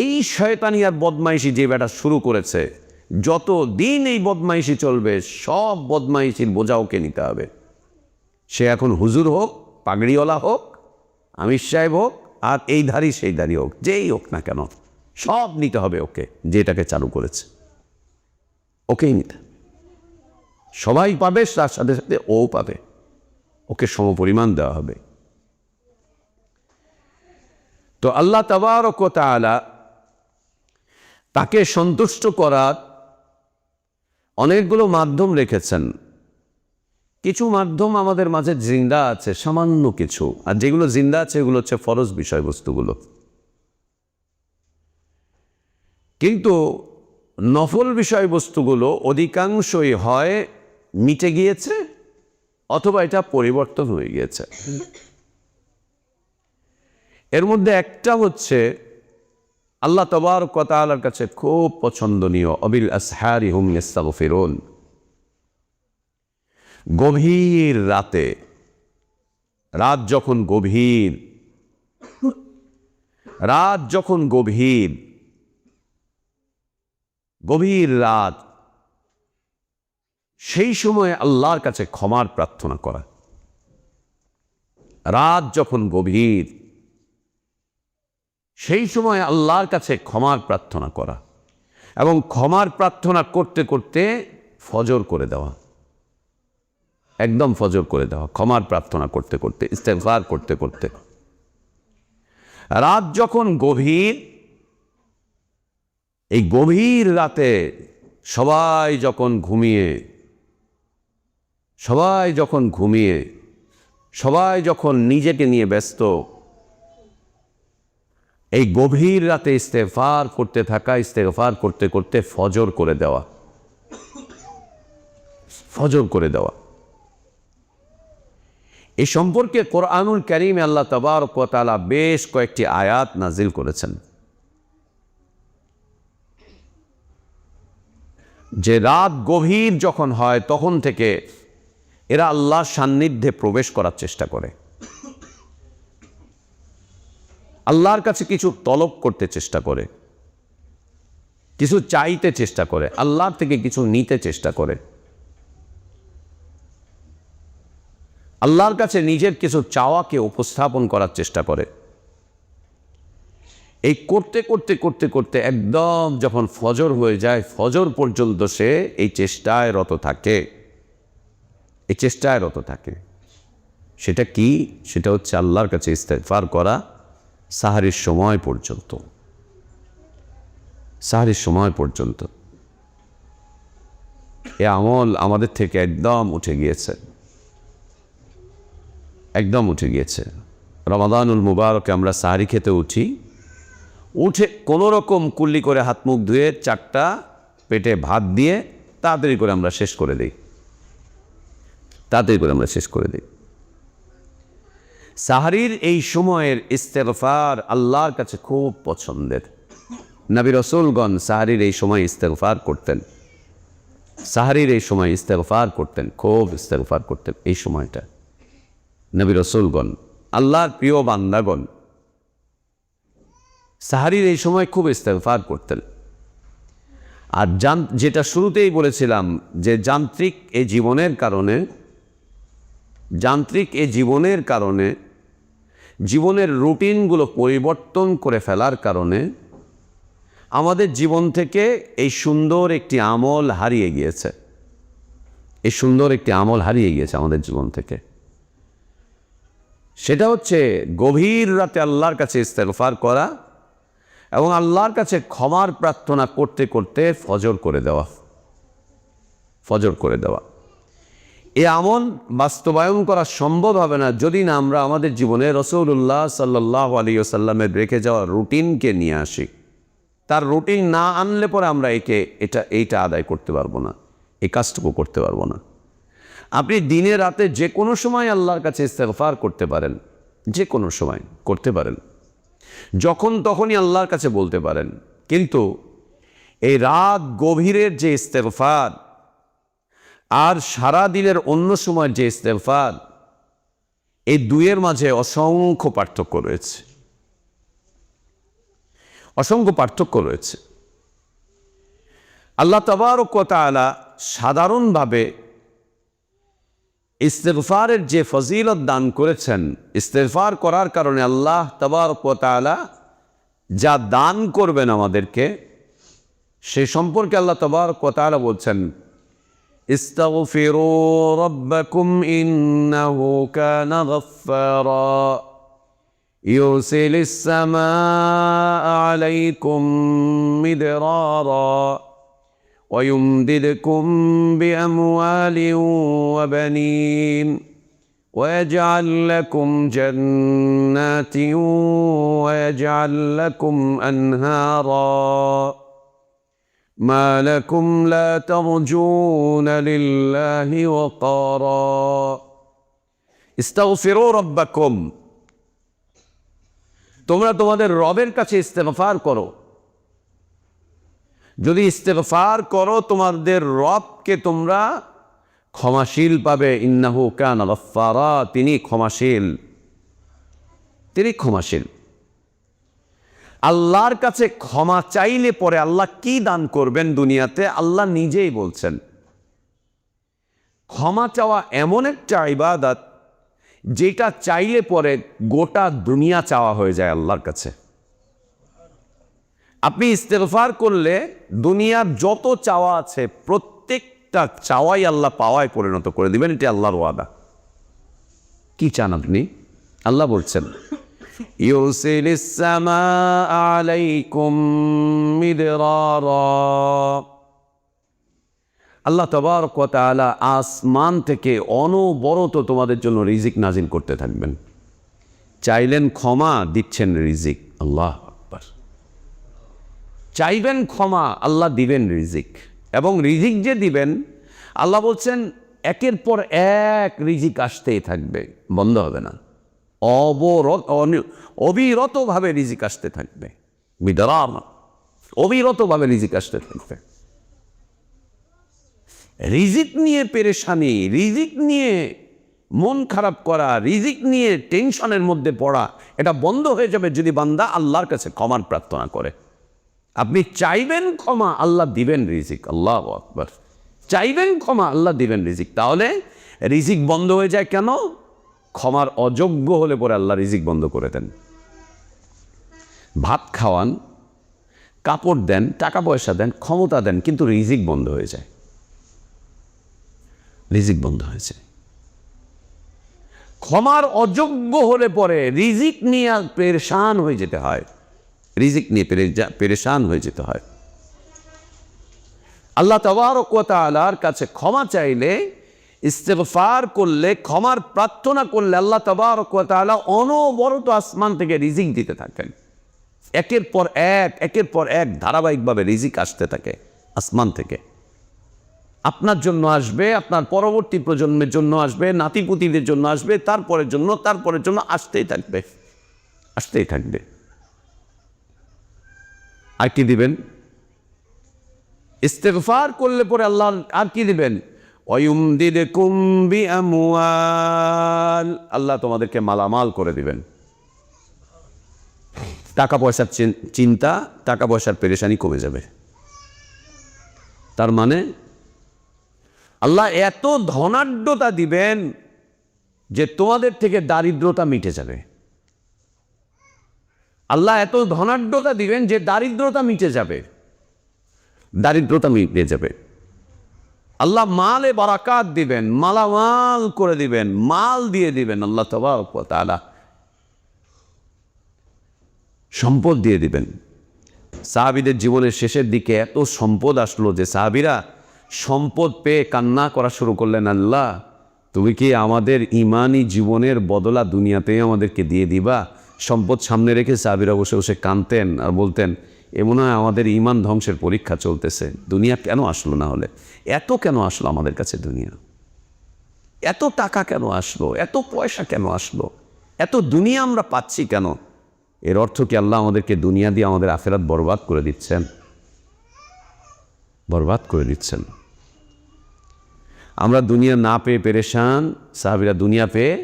এই শয়তানি আর বদমাইশি যে বেটা শুরু করেছে, যত দিন এই বদমাইশি চলবে সব বদমাইশির বোঝা ওকে নিতে হবে। সে এখন হুজুর হোক, পাগড়িওয়ালা হোক, আমির সাহেব হোক, আর এই ধারি সেই ধারি হোক, যেই হোক না কেন সব নিতে হবে ওকে, যেটাকে চালু করেছে ওকেই নিতে। সবাই পাবে, তার সাথে সাথে ও পাবে, ওকে সমপরিমাণ দেওয়া হবে। তো আল্লাহ তাবারক ওয়া তাআলা তাকে সন্তুষ্ট করার অনেকগুলো মাধ্যম রেখেছেন। কিছু মাধ্যম আমাদের মাঝে জিন্দা আছে, সামান্য কিছু, আর যেগুলো জিন্দা আছে এগুলো হচ্ছে ফরজ বিষয়বস্তুগুলো। কিন্তু নফল বিষয়বস্তুগুলো অধিকাংশই হয় মিটে গিয়েছে অথবা এটা পরিবর্তন হয়ে গিয়েছে। এর মধ্যে একটা হচ্ছে আল্লাহ তাবারক ওয়া তাআলার কাছে খুব পছন্দনীয়, অবিল আসহারি হুম ইস্তাগফিরুন। গভীর রাতে, রাত যখন গভীর রাত, সেই সময় আল্লাহর কাছে ক্ষমার প্রার্থনা করা। রাত যখন গভীর, সেই সময় আল্লাহর কাছে ক্ষমার প্রার্থনা করা, এবং ক্ষমার প্রার্থনা করতে করতে ফজর করে দেওয়া, একদম ফজর করে দেওয়া, ক্ষমার প্রার্থনা করতে করতে, ইস্তেগফার করতে করতে। রাত যখন গভীর, এই গভীর রাতে সবাই যখন ঘুমিয়ে, সবাই যখন নিজেকে নিয়ে ব্যস্ত, এই গভীর রাতে ইস্তেগফার করতে থাকা, ইস্তেগফার করতে করতে ফজর করে দেওয়া, ফজর করে দেওয়া। এই সম্পর্কে কোরআনুল কারীমে আল্লাহ তাবারক ওয়া তাআলা বেশ কয়েকটি আয়াত নাজিল করেছেন, যে রাত গভীর যখন হয় তখন থেকে এরা আল্লাহর সান্নিধ্যে প্রবেশ করার চেষ্টা করে, আল্লাহর কাছে কিছু তলব করতে চেষ্টা করে, কিছু চাইতে চেষ্টা করে, আল্লাহর থেকে কিছু নিতে চেষ্টা করে, আল্লাহর কাছে নিজের কিছু চাওয়াকে উপস্থাপন করার চেষ্টা করে। এই করতে করতে করতে করতে একদম যখন ফজর হয়ে যায়, ফজর পর্যন্ত সে এই চেষ্টায় রত থাকে। সেটা কি? সেটা হচ্ছে আল্লাহর কাছে ইস্তেগফার করা সাহারির সময় পর্যন্ত। এ আমল আমাদের থেকে একদম উঠে গিয়েছে। রমাদানুল মুবারকে আমরা সাহারি খেতে উঠে কোনো রকম কুল্লি করে হাত মুখ ধুয়ে 4টা পেটে ভাত দিয়ে তাড়াতাড়ি করে আমরা শেষ করে দিই। সাহারির এই সময়ের ইস্তেগফার আল্লাহর কাছে খুব পছন্দের। নবী রাসূলগণ সাহারির এই সময় ইস্তেগফার করতেন, খুব ইস্তেগফার করতেন। এই সময়টা নবী রাসূলগণ, আল্লাহর প্রিয় বান্দাগণ সাহারির এই সময় খুব ইস্তেগফার করতেন। আর যেটা শুরুতেই বলেছিলাম যে যান্ত্রিক এই জীবনের কারণে জীবনের রুটিনগুলো পরিবর্তন করে ফেলার কারণে আমাদের জীবন থেকে এই সুন্দর একটি আমল হারিয়ে গিয়েছে। আমাদের জীবন থেকে। সেটা হচ্ছে গভীর রাতে আল্লাহর কাছে ইস্তেগফার করা এবং আল্লাহর কাছে ক্ষমার প্রার্থনা করতে করতে ফজর করে দেওয়া। এই আমল বাস্তবায়ন করা সম্ভব হবে না যদি না আমরা আমাদের জীবনে রাসূলুল্লাহ সাল্লাল্লাহু আলাইহি ওয়াসাল্লামের রেখে যাওয়া রুটিনকে নিয়ে আসি। তার রুটিন না আনলে পরে আমরা এইটা আদায় করতে পারবো না, এই কাজটুকু করতে পারবো না। আপনি দিনে রাতে যে কোনো সময় আল্লাহর কাছে ইস্তেগফার করতে পারেন, যে কোনো সময় করতে পারেন, যখন তখনই আল্লাহর কাছে বলতে পারেন। কিন্তু এই রাত গভীরের যে ইস্তেগফার, আর সারা দিনের অন্য সময় যে ইস্তেগফার, এই দুইয়ের মাঝে অসংখ্য পার্থক্য রয়েছে, অসংখ্য পার্থক্য রয়েছে। আল্লাহ তাবারক ওয়া তাআলা সাধারণভাবে ইস্তেগফারের যে ফজিলত দান করেছেন, ইস্তেগফার করার কারণে আল্লাহ তাবারক ওয়া তাআলা যা দান করবেন আমাদেরকে, সে সম্পর্কে আল্লাহ তাবারক ওয়া তাআলা বলছেন, ইস্তাগফিরু রাব্বাকুম ইন্নাহু কানা গাফফারা ইউরসিলিস সামাআ আলাইকুম মিদরারা ويمددكم بأموال وبنين ويجعل لكم جنات ويجعل لكم أنهارا ما لكم لا ترجون لله وقارا استغفروا ربكم তোমরা তোমাদের রবের কাছে ইস্তেগফার করো। যদি ইস্তেগফার করো তোমাদের রবকে তোমরা ক্ষমাশীল পাবে। ইন্নাহু কানা গাফফারা, তিনি ক্ষমাশীল, তিনি ক্ষমাশীল। আল্লাহর কাছে ক্ষমা চাইলে পরে আল্লাহ কি দান করবেন দুনিয়াতে, আল্লাহ নিজেই বলছেন। ক্ষমা চাওয়া এমন একটা ইবাদত যেটা চাইলে পরে গোটা দুনিয়া চাওয়া হয়ে যায় আল্লাহর কাছে। আপনি ইস্তেগফার করলে দুনিয়ার যত চাওয়া আছে প্রত্যেকটা চাওয়াই আল্লাহ পাওয়ায় পরিণত করে দিবেন, এটা আল্লাহর ওয়াদা। কি চান আপনি? আল্লাহ বলছেন, ইউরসিলিস সামাআ আলাইকুম মিদরারা, আল্লাহ তাবারক ওয়া তাআলা আসমান থেকে অনবরত তোমাদের জন্য রিজিক নাজিল করতে থাকবেন। চাইলেন ক্ষমা, দিচ্ছেন রিজিক। আল্লাহ আকবার। চাইবেন ক্ষমা, আল্লাহ দিবেন রিজিক। এবং রিজিক যে দিবেন, আল্লাহ বলছেন একের পর এক রিজিক আসতেই থাকবে, বন্ধ হবে না। অবিরতভাবে রিজিক আসতে থাকবে, অবিরতভাবে রিজিক আসতে থাকবে। রিজিক নিয়ে পেরেশানি, রিজিক নিয়ে মন খারাপ করা, রিজিক নিয়ে টেনশনের মধ্যে পড়া, এটা বন্ধ হয়ে যাবে যদি বান্দা আল্লাহর কাছে ক্ষমার প্রার্থনা করে। আপনি চাইবেন ক্ষমা, আল্লাহ দিবেন রিজিক। আল্লাহু আকবার। চাইবেন ক্ষমা, আল্লাহ দিবেন রিজিক। তাহলে রিজিক বন্ধ হয়ে যায় কেন? ক্ষমার অযোগ্য হলে পরে আল্লাহ রিজিক বন্ধ করে দেন। ভাত খাওয়ান, কাপড় দেন, টাকা পয়সা দেন, ক্ষমতা দেন, কিন্তু রিজিক বন্ধ হয়ে যায়, রিজিক বন্ধ হয়ে যায়। ক্ষমার অযোগ্য হলে পরে রিজিক নিয়ে পেরেশান হয়ে যেতে হয়, রিজিক নিয়ে পেরেশান হয়ে যেতে হয়। আল্লাহ তাবারক ওয়া তাআলার কাছে ক্ষমা চাইলে, ইস্তেগফার করলে, ক্ষমার প্রার্থনা করলে আল্লাহ তাবারক ওয়া তাআলা অনবরত আসমান থেকে রিজিক দিতে থাকেন। একের পর এক, একের পর এক ধারাবাহিকভাবে রিজিক আসতে থাকে আসমান থেকে। আপনার জন্য আসবে, আপনার পরবর্তী প্রজন্মের জন্য আসবে, নাতিপুতিদের জন্য আসবে, তারপরের জন্য, তারপরের জন্য আসতেই থাকবে, আসতেই থাকবে। আর কি দিবেন? ইস্তেগফার করলে পরে আল্লাহ আর কি দিবেন? ওয়ায়ুমদিদকুম বিআমওয়াল, আল্লাহ তোমাদেরকে মালামাল করে দিবেন। টাকা পয়সার চিন্তা, টাকা পয়সার পেরেশানি কমে যাবে। তার মানে আল্লাহ এত ধনাঢ্যতা দিবেন যে তোমাদের থেকে দারিদ্রতা মিটে যাবে। আল্লাহ এত ধনাঢ্যতা দিবেন যে দারিদ্রতা মিটে যাবে, দারিদ্রতা মিটে যাবে। আল্লাহ মালে বারাকাত দিবেন, মালামাল করে দিবেন, মাল দিয়ে দিবেন। আল্লাহ তাবারক ওয়া তাআলা সম্পদ দিয়ে দিবেন। সাহাবীদের জীবনের শেষের দিকে এত সম্পদ আসলো যে সাহাবীরা সম্পদ পেয়ে কান্না করা শুরু করলেন, আল্লাহ তুমি কি আমাদের ইমানি জীবনের বদলা দুনিয়াতেই আমাদেরকে দিয়ে দিবা? সম্পদ সামনে রেখে সাহাবীরা বসে বসে কাঁদতেন আর বলতেন, এ মনে হয় আমাদের ইমান ধ্বংসের পরীক্ষা চলতেছে। দুনিয়া কেন আসলো? না হলে এত কেন আসলো আমাদের কাছে দুনিয়া? এত টাকা কেন আসলো? এত পয়সা কেন আসলো? এত দুনিয়া আমরা পাচ্ছি কেন? এর অর্থ কি আল্লাহ আমাদেরকে দুনিয়া দিয়ে আমাদের আখিরাত বরবাদ করে দিচ্ছেন? বরবাদ করে দিচ্ছেন। আমরা দুনিয়া না পেয়ে পেরেশান, সাহাবীরা দুনিয়া পেয়ে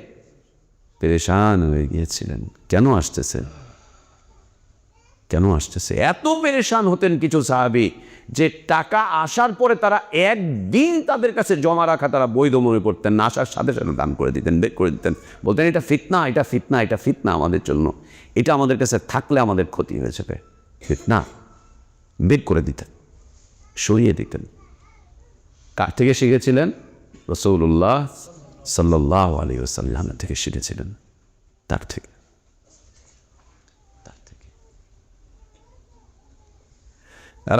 পেরেশান হয়ে গিয়েছিলেন। কেন আসতেছে? কেন আসতেছে? এত পেরেশান হতেন কিছু সাহাবী যে টাকা আসার পরে তারা একদিন তাদের কাছে জমা রাখা তারা বৈধ মনে করতেন না, আসার সাথে সাথে দান করে দিতেন, বের করে দিতেন, বলতেন এটা ফিতনা, এটা ফিতনা, এটা ফিতনা আমাদের জন্য, এটা আমাদের কাছে থাকলে আমাদের ক্ষতি হয়ে যাবে, ফিতনা, বের করে দিতেন, সরিয়ে দিতেন। কার থেকে শিখেছিলেন? রাসূলুল্লাহ সাল্লাল্লাহু আলাইহি ওয়াসাল্লাম থেকে শিখেছিলেন, তার থেকে।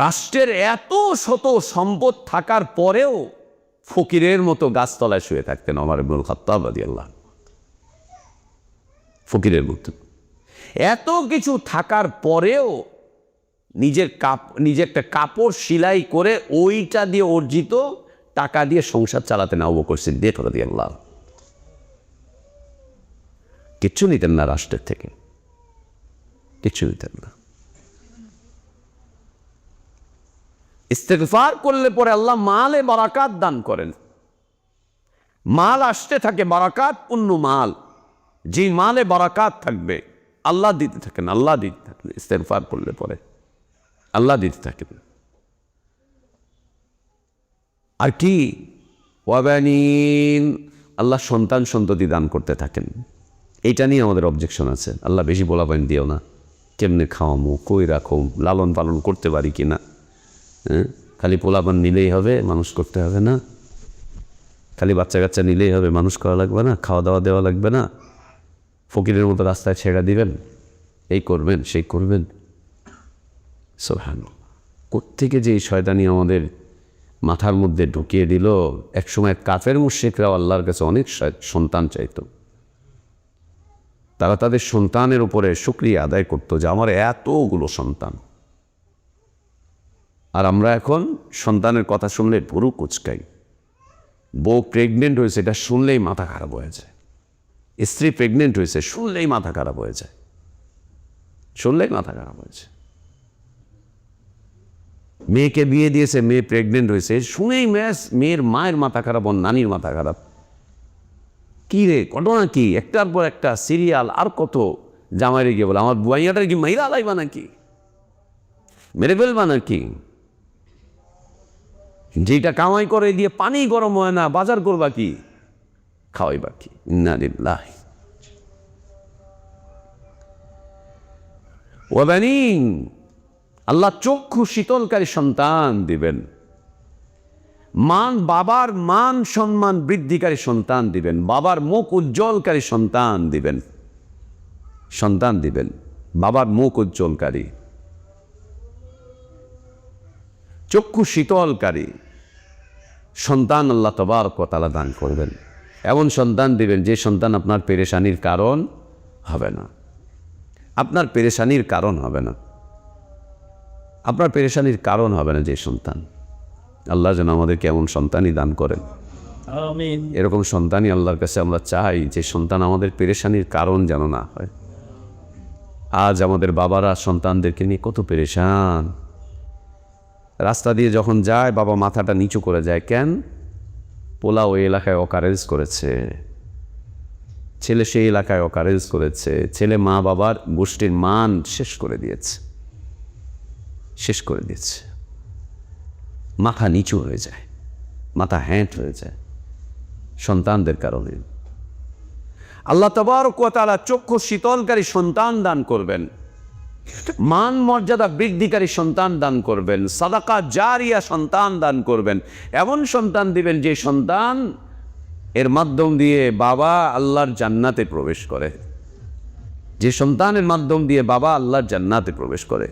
রাষ্ট্রের এত শত সম্পদ থাকার পরেও ফকিরের মতো গাছতলায় শুয়ে থাকতেন ওমর ইবনুল খাত্তাব রাদিয়াল্লাহু আনহু, ফকিরের মতো। এত কিছু থাকার পরেও নিজে একটা কাপড় সেলাই করে ওইটা দিয়ে অর্জিত টাকা দিয়ে সংসার চালাতেন আবু বকর সিদ্দিক রাদিয়াল্লাহু আনহু। কিচ্ছু নিতেন না রাষ্ট্রের থেকে, কিচ্ছু নিতেন না। ইস্তেগফার করলে পরে আল্লাহ মালে বারাকাত দান করেন, মাল আসতে থাকে, বারাকাত পূর্ণ মাল, যে মালে বারাকাত থাকবে আল্লাহ দিতে থাকেন, আল্লাহ দিতে থাকেন। ইস্তেগফার করলে পরে আল্লাহ দিতে থাকেন। আর কি? ওয়াবানিন, আল্লাহ সন্তান সন্ততি দান করতে থাকেন। এইটা নিয়ে আমাদের অবজেকশন আছে, আল্লাহ বেশি বলাবান দিও না, কেমনে খাওয়ামো, কই রাখো, লালন পালন করতে পারি কিনা, হ্যাঁ, খালি পোলাপান নিলেই হবে, মানুষ করতে হবে না, খালি বাচ্চা কাচ্চা নিলেই হবে, মানুষ করা লাগবে না, খাওয়া দাওয়া দেওয়া লাগবে না, ফকিরের মতো রাস্তায় ছেড়ে দিবেন, এই করবেন সেই করবেন। সুবহানাল্লাহ, কোত্থেকে যে এই শয়তানি আমাদের মাথার মধ্যে ঢুকিয়ে দিল। একসময় কাফের মুশরিকরাও আল্লাহর কাছে অনেক সন্তান চাইত, তারা তাদের সন্তানের উপরে শুকরিয়া আদায় করতো যে আমার এতগুলো সন্তান। আর আমরা এখন সন্তানের কথা শুনলে ভুরু কুচকাই, বউ প্রেগনেন্ট হয়েছে এটা শুনলেই মাথা খারাপ হয়ে যায়, স্ত্রী প্রেগনেন্ট হয়েছে শুনলেই মাথা খারাপ হয়ে যায়, শুনলেই মাথা খারাপ হয়েছে। মেয়েকে বিয়ে দিয়েছে, মেয়ে প্রেগনেন্ট হয়েছে, শুনেই মেয়ের মায়ের মাথা খারাপ, ওর নানির মাথা খারাপ। কি রে, ঘটনা কি? একটার পর একটা সিরিয়াল, আর কত জামাইরে গিয়ে বলে আমার বুয়াইয়াটার কি মাইরা আলাইবা নাকি, মেরে ফেলবা নাকি, যেটা কামাই করে দিয়ে পানি গরম হয় না, বাজার করবা কি, খাওয়াইবা কি। ইন্না লিল্লাহি ওয়া বানিন, আল্লাহ চক্ষু শীতলকারী সন্তান দিবেন, বাবার মান সম্মান বৃদ্ধিকারী সন্তান দিবেন, বাবার মুখ উজ্জ্বলকারী সন্তান দিবেন, সন্তান দিবেন বাবার মুখ উজ্জ্বলকারী, চক্ষু শীতলকারী সন্তান আল্লাহ তাবারক ওয়া তাআলা দান করবেন। এমন সন্তান দিবেন যে সন্তান আপনার পেরেশানির কারণ হবে না, আপনার পেরেশানির কারণ হবে না, আপনার পেরেশানির কারণ হবে না যে সন্তান। আল্লাহ যেন আমাদেরকে এমন সন্তানই দান করেন, আমিন। এরকম সন্তানই আল্লাহর কাছে আমরা চাই, যে সন্তান আমাদের পেরেশানির কারণ যেন না হয়। আজ আমাদের বাবারা সন্তানদেরকে নিয়ে কত পেরেশান, রাস্তা দিয়ে যখন যায় বাবা মাথাটা নিচু করে যায়, কেন? পোলা ওই এলাকায় অকারেজ করেছে, ছেলে সেই এলাকায় অকারেজ করেছে, ছেলে মা বাবার গোষ্ঠীর মান শেষ করে দিয়েছে, শেষ করে দিয়েছে, মাথা নিচু হয়ে যায়, মাথা হ্যাঁট হয়ে যায় সন্তানদের কারণে। আল্লাহ তাবারক ওয়া তাআলা চক্ষু শীতলকারী সন্তান দান করবেন, মান মর্যাদা বৃদ্ধিকারী সন্তান দান করবেন, সাদাকা জারিয়া সন্তান দান করবেন। এমন সন্তান দিবেন যে সন্তান এর মাধ্যম দিয়ে বাবা আল্লাহর জান্নাতে প্রবেশ করে, যে সন্তানের মাধ্যম দিয়ে বাবা আল্লাহর জান্নাতে প্রবেশ করে।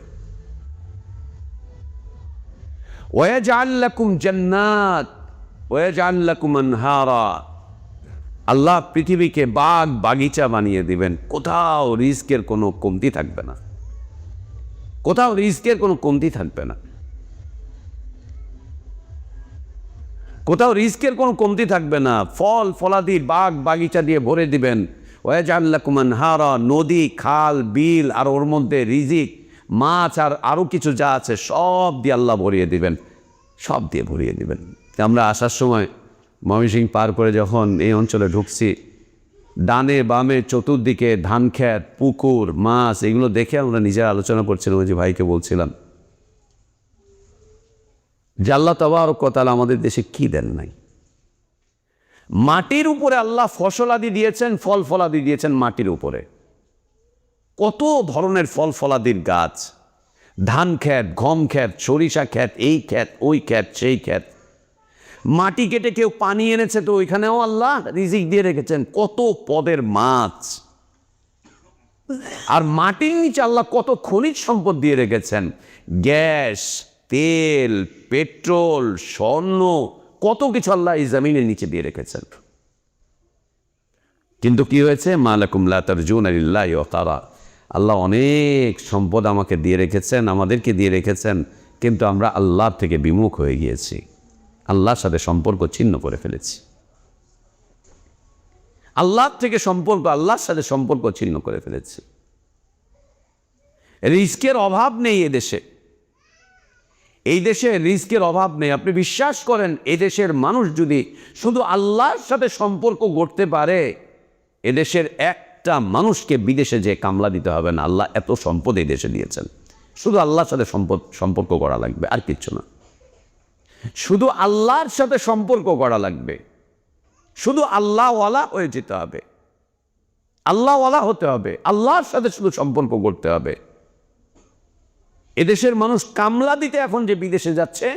ওয়াজআল লাকুম জান্নাত ওয়াজআল লাকুম আনহারা, আল্লাহ পৃথিবীকে বাগ বাগিচা বানিয়ে দিবেন, কোথাও রিজকের কোনো কমতি থাকবে না, কোথাও রিজকের কোনো কমতি থাকবে না, কোথাও রিজকের কোনো কমতি থাকবে না। ফল ফলাদি বাগ বাগিচা দিয়ে ভরে দিবেন। ওয়াজআল লাকুম আনহারা, নদী খাল বিল আর ওর মধ্যে রিজিক মাছ আর আরও কিছু যা আছে সব দিয়ে আল্লাহ ভরিয়ে দিবেন, সব দিয়ে ভরিয়ে দিবেন। আমরা আসার সময় ময়মনসিংহ পার করে যখন এই অঞ্চলে ঢুকছি, ডানে বামে চতুর্দিকে ধান ক্ষেত, পুকুর, মাছ, এগুলো দেখে আমরা নিজেরা আলোচনা করছিলাম। ওই যে ভাইকে বলছিলাম যে আল্লাহ তাবারক ওয়া তাআলা আমাদের দেশে কি দেন নাই। মাটির উপরে আল্লাহ ফসলাদি দিয়েছেন, ফল ফলাদি দিয়েছেন মাটির উপরে। কত ধরনের ফল ফলাদির গাছ, ধান ক্ষেত, গম ক্ষেত, সরিষা ক্ষেত, এই ক্ষেত, ওই ক্ষেত, সেই ক্ষেত। মাটি কেটে কেউ পানি এনেছে, তো ওইখানেও আল্লাহ রিজিক দিয়ে রেখেছেন। কত পদের মাছ, আর মাটির নিচে আল্লাহ কত খনিজ সম্পদ দিয়ে রেখেছেন। গ্যাস, তেল, পেট্রোল, স্বর্ণ, কত কিছু আল্লাহ এই জমিনের নিচে দিয়ে রেখেছেন। কিন্তু কি হয়েছে? মা লাকুম লা তারজুনা লিল্লাহি ওয়াকারা। আল্লাহ অনেক সম্পদ আমাকে দিয়ে রেখেছেন, আমাদেরকে দিয়ে রেখেছেন, কিন্তু আমরা আল্লাহর থেকে বিমুখ হয়ে গিয়েছি, আল্লাহর সাথে সম্পর্ক ছিন্ন করে ফেলেছি। আল্লাহর থেকে সম্পর্ক, আল্লাহর সাথে সম্পর্ক ছিন্ন করে ফেলেছি। রিস্কের অভাব নেই এদেশে, এই দেশে রিস্কের অভাব নেই। আপনি বিশ্বাস করেন, এই দেশের মানুষ যদি শুধু আল্লাহর সাথে সম্পর্ক গড়তে পারে, এদেশের একটা মানুষকে বিদেশে যে কামলা দিতে হবে না। আল্লাহ এত সম্পদ এই দেশে দিয়েছেন, শুধু আল্লাহর সাথে সম্পর্ক করা লাগবে, আর কিচ্ছু না। শুধু আল্লাহর সাথে সম্পর্ক করা লাগবে, শুধু আল্লাহওয়ালা হয়ে যেতে হবে, আল্লাহওয়ালা হতে হবে, আল্লাহর সাথে শুধু সম্পর্ক করতে হবে। এদেশের মানুষ কামলা দিতে এখন যে বিদেশে যাচ্ছে,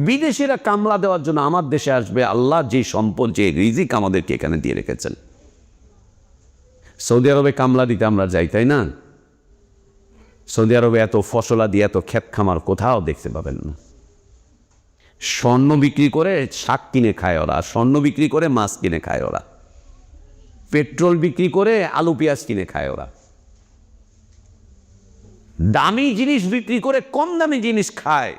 বিদেশিরা কামলা দেওয়ার জন্য আমার দেশে আসবে। আল্লাহ যে সম্পদ, যে রিজিক আমাদেরকে এখানে দিয়ে রেখেছেন। সৌদি আরবে কামলা দিতে আমরা যাই, তাই না? সৌদি আরবে এত ফসলাদি, এত ক্ষেত খামার কোথাও দেখতে পাবেন না। স্বর্ণ বিক্রি করে শাক কিনে খায় ওরা, স্বর্ণ বিক্রি করে মাছ কিনে খায় ওরা, পেট্রোল বিক্রি করে আলু পেঁয়াজ কিনে খায় ওরা, দামি জিনিস বিক্রি করে কম দামি জিনিস খায়।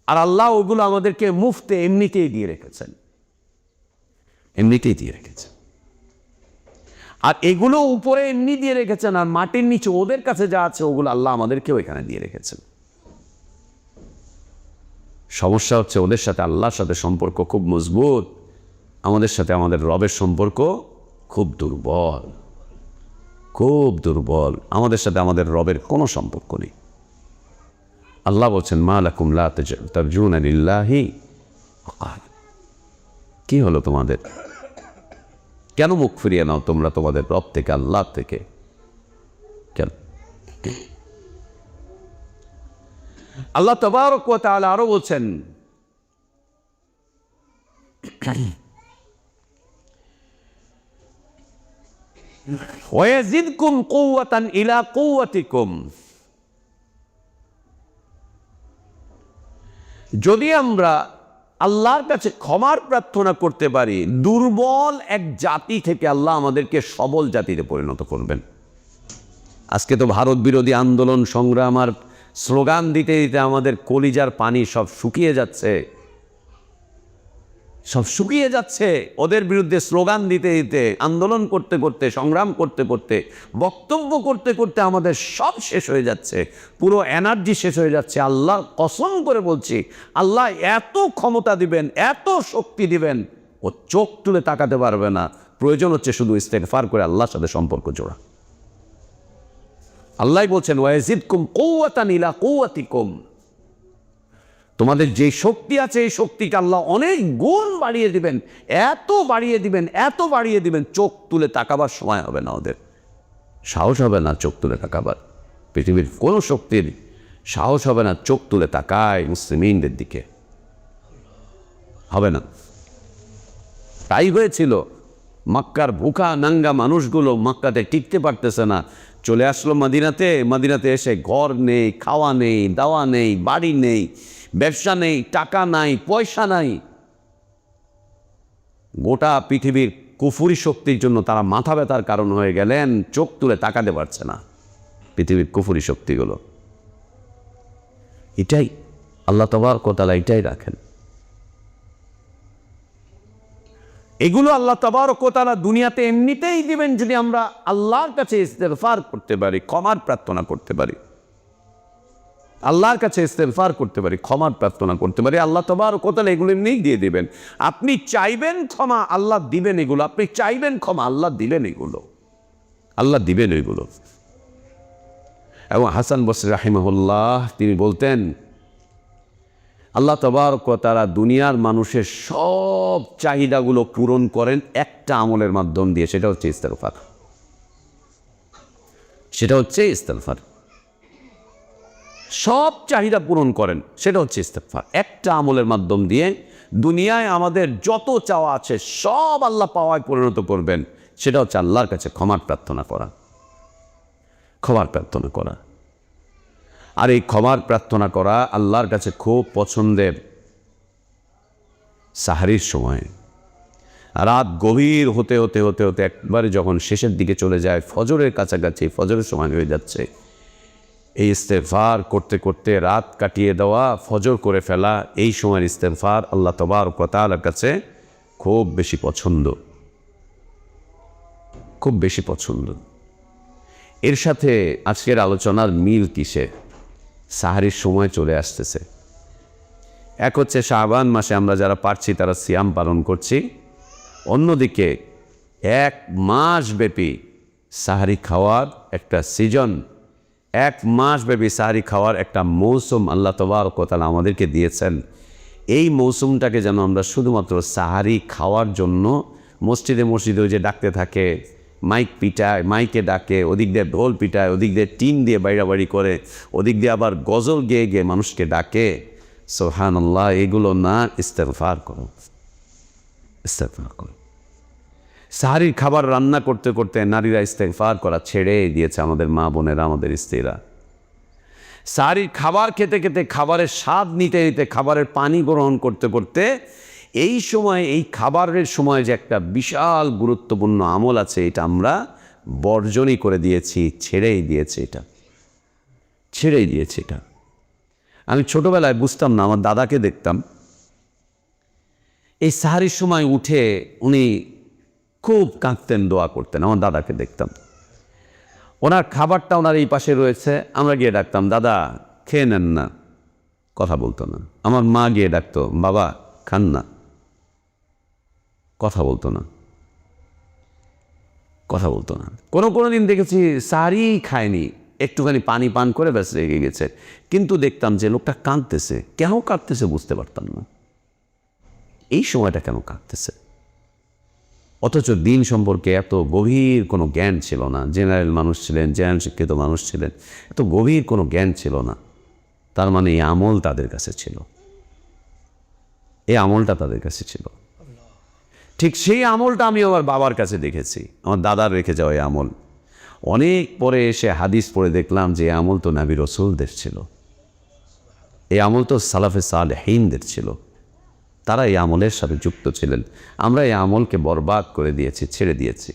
আর আল্লাহ ওগুলো আমাদেরকে মুফতে এমনিতেই দিয়ে রেখেছেন, এমনিতেই দিয়ে রেখেছেন। আর এগুলো উপরে এমনি দিয়ে রেখেছেন, আর মাটির নিচে ওদের কাছে যা আছে ওগুলো আল্লাহ আমাদেরকেও এখানে দিয়ে রেখেছেন। সমস্যা হচ্ছে ওদের সাথে আল্লাহর সাথে সম্পর্ক খুব মজবুত, আমাদের সাথে আমাদের রবের সম্পর্ক খুব দুর্বল, খুব দুর্বল। আমাদের সাথে আমাদের রবের কোনো সম্পর্ক নেই। আল্লাহ বলছেন মা লাকুম লা তারজুনা লিল্লাহি ওয়াকারা। কি হলো তোমাদের? কেন মুখ ফিরিয়ে নাও তোমরা তোমাদের রব থেকে, আল্লাহ থেকে? কেন? আল্লাহ তাবারক ওয়া তাআলা আরো বলছেন ওয়ায়াজিদকুম কুওয়াতান ইলা কুওয়াতিকুম। যদি আমরা আল্লাহর কাছে ক্ষমার প্রার্থনা করতে পারি, দুর্বল এক জাতি থেকে আল্লাহ আমাদেরকে সবল জাতিতে পরিণত করবেন। আজকে তো ভারত বিরোধী আন্দোলন সংগ্রাম আর স্লোগান দিতে দিতে আমাদের কলিজার পানি সব শুকিয়ে যাচ্ছে, সব শুকিয়ে যাচ্ছে। ওদের বিরুদ্ধে স্লোগান দিতে দিতে, আন্দোলন করতে করতে, সংগ্রাম করতে করতে, বক্তব্য করতে করতে আমাদের সব শেষ হয়ে যাচ্ছে, পুরো এনার্জি শেষ হয়ে যাচ্ছে। আল্লাহ কসম করে বলছি, আল্লাহ এত ক্ষমতা দিবেন, এত শক্তি দিবেন, ও চোখ তুলে তাকাতে পারবে না। প্রয়োজন হচ্ছে শুধু ইস্তেগফার করে আল্লাহর সাথে সম্পর্ক জোড়া। আল্লাহ বলছেন ওয়ায়াজিদকুম কুওয়াতান ইলা কুওয়াতিকুম। তোমাদের যে শক্তি আছে এই শক্তিকে আল্লাহ অনেক গুণ বাড়িয়ে দিবেন, এত বাড়িয়ে দিবেন, এত বাড়িয়ে দিবেন, চোখ তুলে তাকাবার সময় হবে না, ওদের সাহস হবে না চোখ তুলে তাকাবার। পৃথিবীর কোনো শক্তির সাহস হবে না চোখ তুলে তাকায় মুসলিমদের দিকে, হবে না। তাই হয়েছিল, মক্কার ভুখা নাঙ্গা মানুষগুলো মক্কাতে টিকতে পারতেছে না, চলে আসলো মদিনাতে। মদিনাতে এসে ঘর নেই, খাওয়া নেই, দাওয়া নেই, বাড়ি নেই, ব্যবসা নেই, টাকা নাই, পয়সা নাই। গোটা পৃথিবীর কুফরি শক্তির জন্য তারা মাথা ব্যথার কারণ হয়ে গেলেন, চোখ তুলে তাকাতে পারছে না পৃথিবীর কুফরি শক্তিগুলো। এটাই আল্লাহ তাবারক ওয়া তাআলা এটাই রাখেন। এগুলো আল্লাহ তাবারক ওয়া তাআলা দুনিয়াতে এমনিতেই দিবেন যদি আমরা আল্লাহর কাছে ইস্তেগফার করতে পারি, ক্ষমার প্রার্থনা করতে পারি। আল্লাহর কাছে ইস্তেগফার করতে পারি, ক্ষমার প্রার্থনা করতে পারি, আল্লাহ তাবারক ওয়া তাআলা এগুলো এমনিই দিয়ে দিবেন। আপনি চাইবেন ক্ষমা, আল্লাহ দিবেন এগুলো। আপনি চাইবেন ক্ষমা, আল্লাহ দিবেন এগুলো, আল্লাহ দিবেন এগুলো। এবং হাসান বসরি রাহিমাহুল্লাহ তিনি বলতেন, আল্লাহ তাবারক ওয়া তাআলা দুনিয়ার মানুষের সব চাহিদাগুলো পূরণ করেন একটা আমলের মাধ্যম দিয়ে, সেটা হচ্ছে ইস্তেগফার। সেটা হচ্ছে ইস্তেগফার। সব চাহিদা পূরণ করেন সেটা হচ্ছে ইস্তেগফার। একটা আমলের মাধ্যম দিয়ে দুনিয়ায় আমাদের যত চাওয়া আছে সব আল্লাহ পাওয়ায় পরিণত করবেন। সেটা হচ্ছে আল্লাহর কাছে ক্ষমার প্রার্থনা করা, ক্ষমার প্রার্থনা করা। আর এই ক্ষমার প্রার্থনা করা আল্লাহর কাছে খুব পছন্দের সাহারির সময়। রাত গভীর হতে হতে হতে হতে একবারে যখন শেষের দিকে চলে যায়, ফজরের কাছাকাছি, ফজরের সময় হয়ে যাচ্ছে, এই ইস্তেগফার করতে করতে রাত কাটিয়ে দেওয়া, ফজর করে ফেলা, এই সময়ের ইস্তেগফার আল্লাহ তাবারক ওয়া তাআলার কাছে খুব বেশি পছন্দ, খুব বেশি পছন্দ। এর সাথে আজকের আলোচনার মিল কিসে? সাহারির সময় চলে আসতেছে। এক হচ্ছে শাবান মাসে আমরা যারা পারছি তারা সিয়াম পালন করছি, অন্যদিকে এক মাস ব্যাপী সাহারি খাওয়ার একটা সিজন, এক মাস ব্যাপী সাহারি খাওয়ার একটা মৌসুম আল্লাহ তাবারক ওয়া তাআলা আমাদেরকে দিয়েছেন। এই মৌসুমটাকে যেন আমরা শুধুমাত্র সাহারি খাওয়ার জন্য মসজিদে মসজিদে যে ডাকতে থাকে, মাইক পিটায়, মাইকে ডাকে, ওদিক দিয়ে ঢোল পিটায়, ওদিক দিয়ে টিন দিয়ে বাইরাবাড়ি করে, ওদিক দিয়ে আবার গজল গেয়ে গিয়ে মানুষকে ডাকে, সুবহানাল্লাহ, এগুলো না, ইস্তেগফার করো, ইস্তেগফার করো। সাহারির খাবার রান্না করতে করতে নারীরা ইস্তেগফার করা ছেড়ে দিয়েছে, আমাদের মা বোনেরা, আমাদের স্ত্রীরা। সাহারির খাবার খেতে খেতে, খাবারের স্বাদ নিতে নিতে, খাবারের পানি গ্রহণ করতে করতে, এই সময়, এই খাবারের সময় যে একটা বিশাল গুরুত্বপূর্ণ আমল আছে, এটা আমরা বর্জনই করে দিয়েছি, ছেড়েই দিয়েছি, এটা ছেড়েই দিয়েছি। এটা আমি ছোটোবেলায় বুঝতাম না, আমার দাদাকে দেখতাম এই সাহারির সময় উঠে উনি খুব কাঁদতেন, দোয়া করতেন। আমার দাদাকে দেখতাম, ওনার খাবারটা ওনার এই পাশে রয়েছে, আমরা গিয়ে ডাকতাম, দাদা খেয়ে নেন না, কথা বলতো না। আমার মা গিয়ে ডাকতো, বাবা খান না, কথা বলতো না, কথা বলতো না। কোনো দিন দেখেছি সাহারি খায়নি, একটুখানি পানি পান করে ব্যাস রেগে গেছে, কিন্তু দেখতাম যে লোকটা কাঁদতেছে। কেন কাঁদতেছে বুঝতে পারতাম না, এই সময়টা কেন কাঁদতেছে। অথচ দিন সম্পর্কে এত গভীর কোনো জ্ঞান ছিল না, জেনারেল মানুষ ছিলেন, জেনারেল শিক্ষিত মানুষ ছিলেন, এত গভীর কোনো জ্ঞান ছিল না। তার মানে এই আমল তাদের কাছে ছিল, এই আমলটা তাদের কাছে ছিল। ঠিক সেই আমলটা আমি আমার বাবার কাছে দেখেছি, আমার দাদার রেখে যাওয়া এই আমল। অনেক পরে এসে হাদিস পড়ে দেখলাম যে এই আমল তো নবী রাসূলদের ছিল, এই আমল তো সালাফে সালেহীনদের ছিল, তারা এই আমলের সাথে যুক্ত ছিলেন। আমরা এই আমলকে বরবাদ করে দিয়েছি, ছেড়ে দিয়েছি,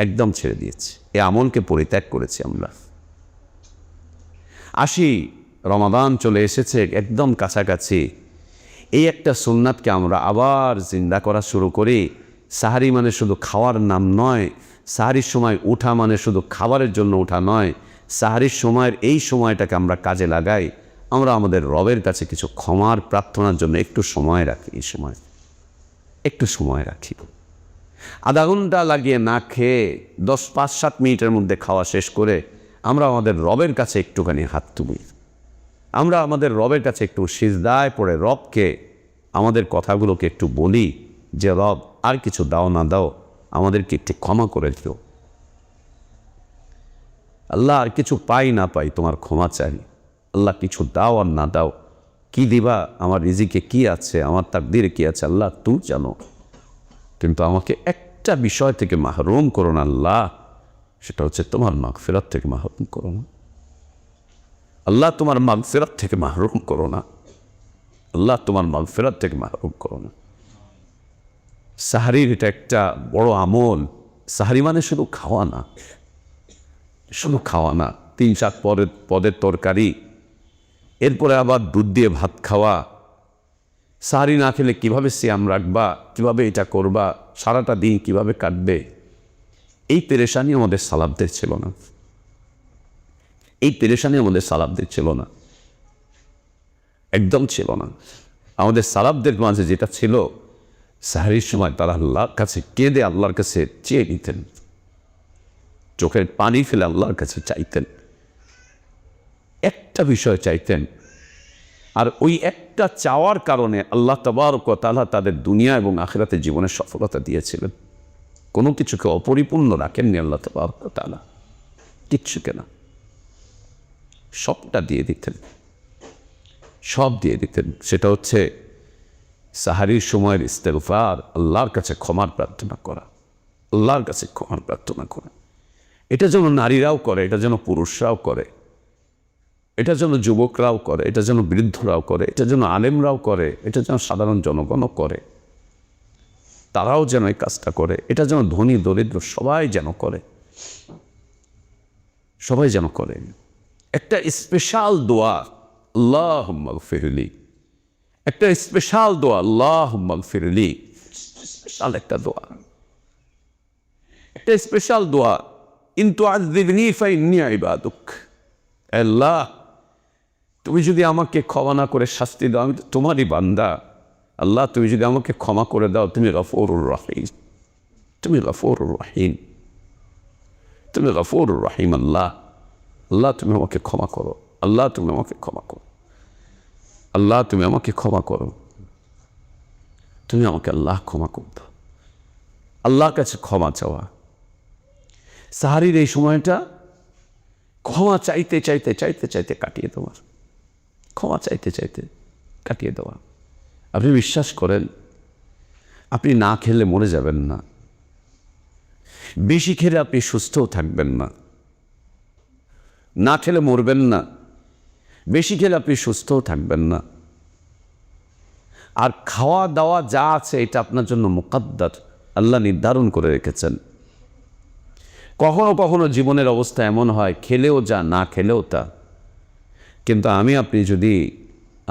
একদম ছেড়ে দিয়েছি, এই আমলকে পরিত্যাগ করেছি আমরা। আসি, রমাদান চলে এসেছে একদম কাছাকাছি, এই একটা সুন্নাতকে আমরা আবার জিন্দা করা শুরু করি। সাহারি মানে শুধু খাওয়ার নাম নয়, সাহারির সময় উঠা মানে শুধু খাবারের জন্য উঠা নয়, সাহারির সময়ের এই সময়টাকে আমরা কাজে লাগাই, আমরা আমাদের রবের কাছে কিছু ক্ষমার প্রার্থনার জন্য একটু সময় রাখি। এই সময় একটু সময় রাখি, আধা ঘন্টা লাগিয়ে না খেয়ে 5-7 মিনিটের মধ্যে খাওয়া শেষ করে আমরা আমাদের রবের কাছে একটুখানি হাত তুলি, আমরা আমাদের রবের কাছে একটু সিজদায় পড়ে রবকে আমাদের কথাগুলোকে একটু বলি যে রব আর কিছু দাও না দাও, আমাদেরকে একটু ক্ষমা করে দিও। আল্লাহ আর কিছু পাই না পাই তোমার ক্ষমা চাই, আল্লাহ কিছু দাও আর না দাও, কি দিবা, আমার রিজিকে কি আছে, আমার তাকদীরে কি আছে আল্লাহ তুমি জানো, কিন্তু আমাকে একটা বিষয় থেকে মাহরুম করো না আল্লাহ, সেটা হচ্ছে তোমার মাগফিরাত থেকে মাহরুম করো না আল্লাহ, তোমার মাগফিরাত থেকে মাহরুম করো না আল্লাহ, তোমার মাগফিরাত থেকে মাহরুম করো না। সাহারির এটা একটা বড় আমল। সাহারি মানে শুধু খাওয়া না, শুধু খাওয়া না, 3-4 পদের তরকারি, এরপরে আবার দুধ দিয়ে ভাত খাওয়া। সাহারি না খেলে কীভাবে সিয়াম রাখবা, কীভাবে এটা করবা, সারাটা দিন কীভাবে কাটবে, এই পেরেশানি আমাদের সালাফদের ছিল না। এই পেরেশানি আমাদের সালাফদের ছিল না, একদম ছিল না। আমাদের সালাফদের মাঝে যেটা ছিল, সাহরির সময় তারা আল্লাহর কাছে কেঁদে আল্লাহর কাছে চেয়ে নিতেন, চোখের পানি ফেলে আল্লাহর কাছে চাইতেন, একটা বিষয় চাইতেন। আর ওই একটা চাওয়ার কারণে আল্লাহ তাবারক ওয়া তাআলা তাদের দুনিয়া এবং আখিরাতের জীবনের সফলতা দিয়েছিলেন। কোনো কিছুকে অপরিপূর্ণ রাখেননি আল্লাহ তাবারক ওয়া তাআলা, কিচ্ছুকে না, সবটা দিয়ে দিতেন, সব দিয়ে দিতেন। সেটা হচ্ছে সাহারির সময়ের ইস্তেগফার, আল্লাহর কাছে ক্ষমার প্রার্থনা করা, আল্লাহর কাছে ক্ষমার প্রার্থনা করা। এটা যেন নারীরাও করে, এটা যেন পুরুষরাও করে, এটা যেন যুবকরাও করে, এটা যেন বৃদ্ধরাও করে, এটা যেন আলেমরাও করে, এটা যেন সাধারণ জনগণও করে, তারাও যেন এই কাজটা করে, এটা যেন ধনী দরিদ্র সবাই যেন করে, সবাই যেন করে। একটা স্পেশাল দোয়া, আল্লাহুম্মা গফিরলি, একটা স্পেশাল দোয়া, আল্লাহুম্মা গফিরলি, স্পেশাল একটা দোয়া, একটা স্পেশাল দোয়া। ইন তুআযযিবনি ফাইন্নী ইবাদুক, আল্লাহ তুমি যদি আমাকে ক্ষমা না করে শাস্তি দাও, আমি তো তোমারই বান্দা। আল্লাহ তুমি যদি আমাকে ক্ষমা করে দাও, তুমি গফুরুর রহিম, তুমি গফুরুর রহিম, তুমি গফুরুর রহিম। আল্লাহ, আল্লাহ তুমি আমাকে ক্ষমা করো, আল্লাহ তুমি আমাকে ক্ষমা করো, আল্লাহ তুমি আমাকে ক্ষমা করো, তুমি আমাকে আল্লাহ ক্ষমা করো। আল্লাহর কাছে ক্ষমা চাওয়া, সাহারির এই সময়টা ক্ষমা চাইতে চাইতে চাইতে চাইতে কাটিয়ে দেওয়া, ক্ষমা চাইতে চাইতে কাটিয়ে দেওয়া। আপনি বিশ্বাস করেন, আপনি না খেলে মরে যাবেন না, বেশি খেলে আপনি সুস্থও থাকবেন না। না খেলে মরবেন না, বেশি খেলে আপনি সুস্থও থাকবেন না। আর খাওয়া দাওয়া যা আছে এটা আপনার জন্য মুকদ্দার, আল্লাহ নির্ধারণ করে রেখেছেন। কখনো কখনো জীবনের অবস্থা এমন হয়, খেলেও যা, না খেলেও তা। কিন্তু আমি আপনি যদি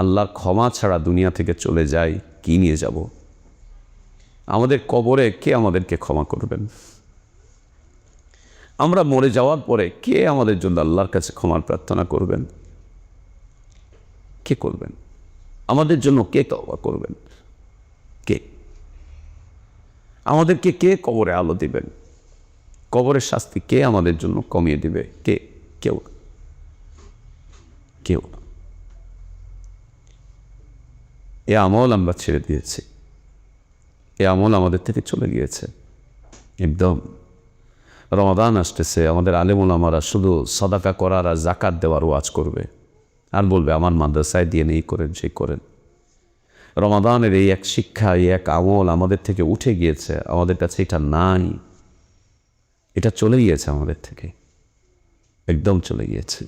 আল্লাহর ক্ষমা ছাড়া দুনিয়া থেকে চলে যাই, কি নিয়ে যাব? আমাদের কবরে কে আমাদেরকে ক্ষমা করবেন? আমরা মরে যাওয়ার পরে কে আমাদের জন্য আল্লাহর কাছে ক্ষমার প্রার্থনা করবেন? কে করবেন? আমাদের জন্য কে তওবা করবেন? কে? আমাদেরকে কে কবরে আলো দিবেন? কবরের শাস্তি কে আমাদের জন্য কমিয়ে দিবে? কে? কেউ, কেউ। এ আমল আমরা ছেড়ে দিয়েছি, এ আমল আমাদের থেকে চলে গিয়েছে একদম। রমাদান আসতেছে, আমাদের আলেম ওলামারা শুধু সাদাকা করার আর জাকাত দেওয়ার ওয়াজ করবে, আর বলবে আমার মাদ্রাসায় দিয়ে এই করেন সেই করেন। রমাদানের এই এক শিক্ষা, এই এক আমল আমাদের থেকে উঠে গিয়েছে, আমাদের কাছে এটা নাই, এটা চলে গিয়েছে আমাদের থেকে, একদম চলে গিয়েছে।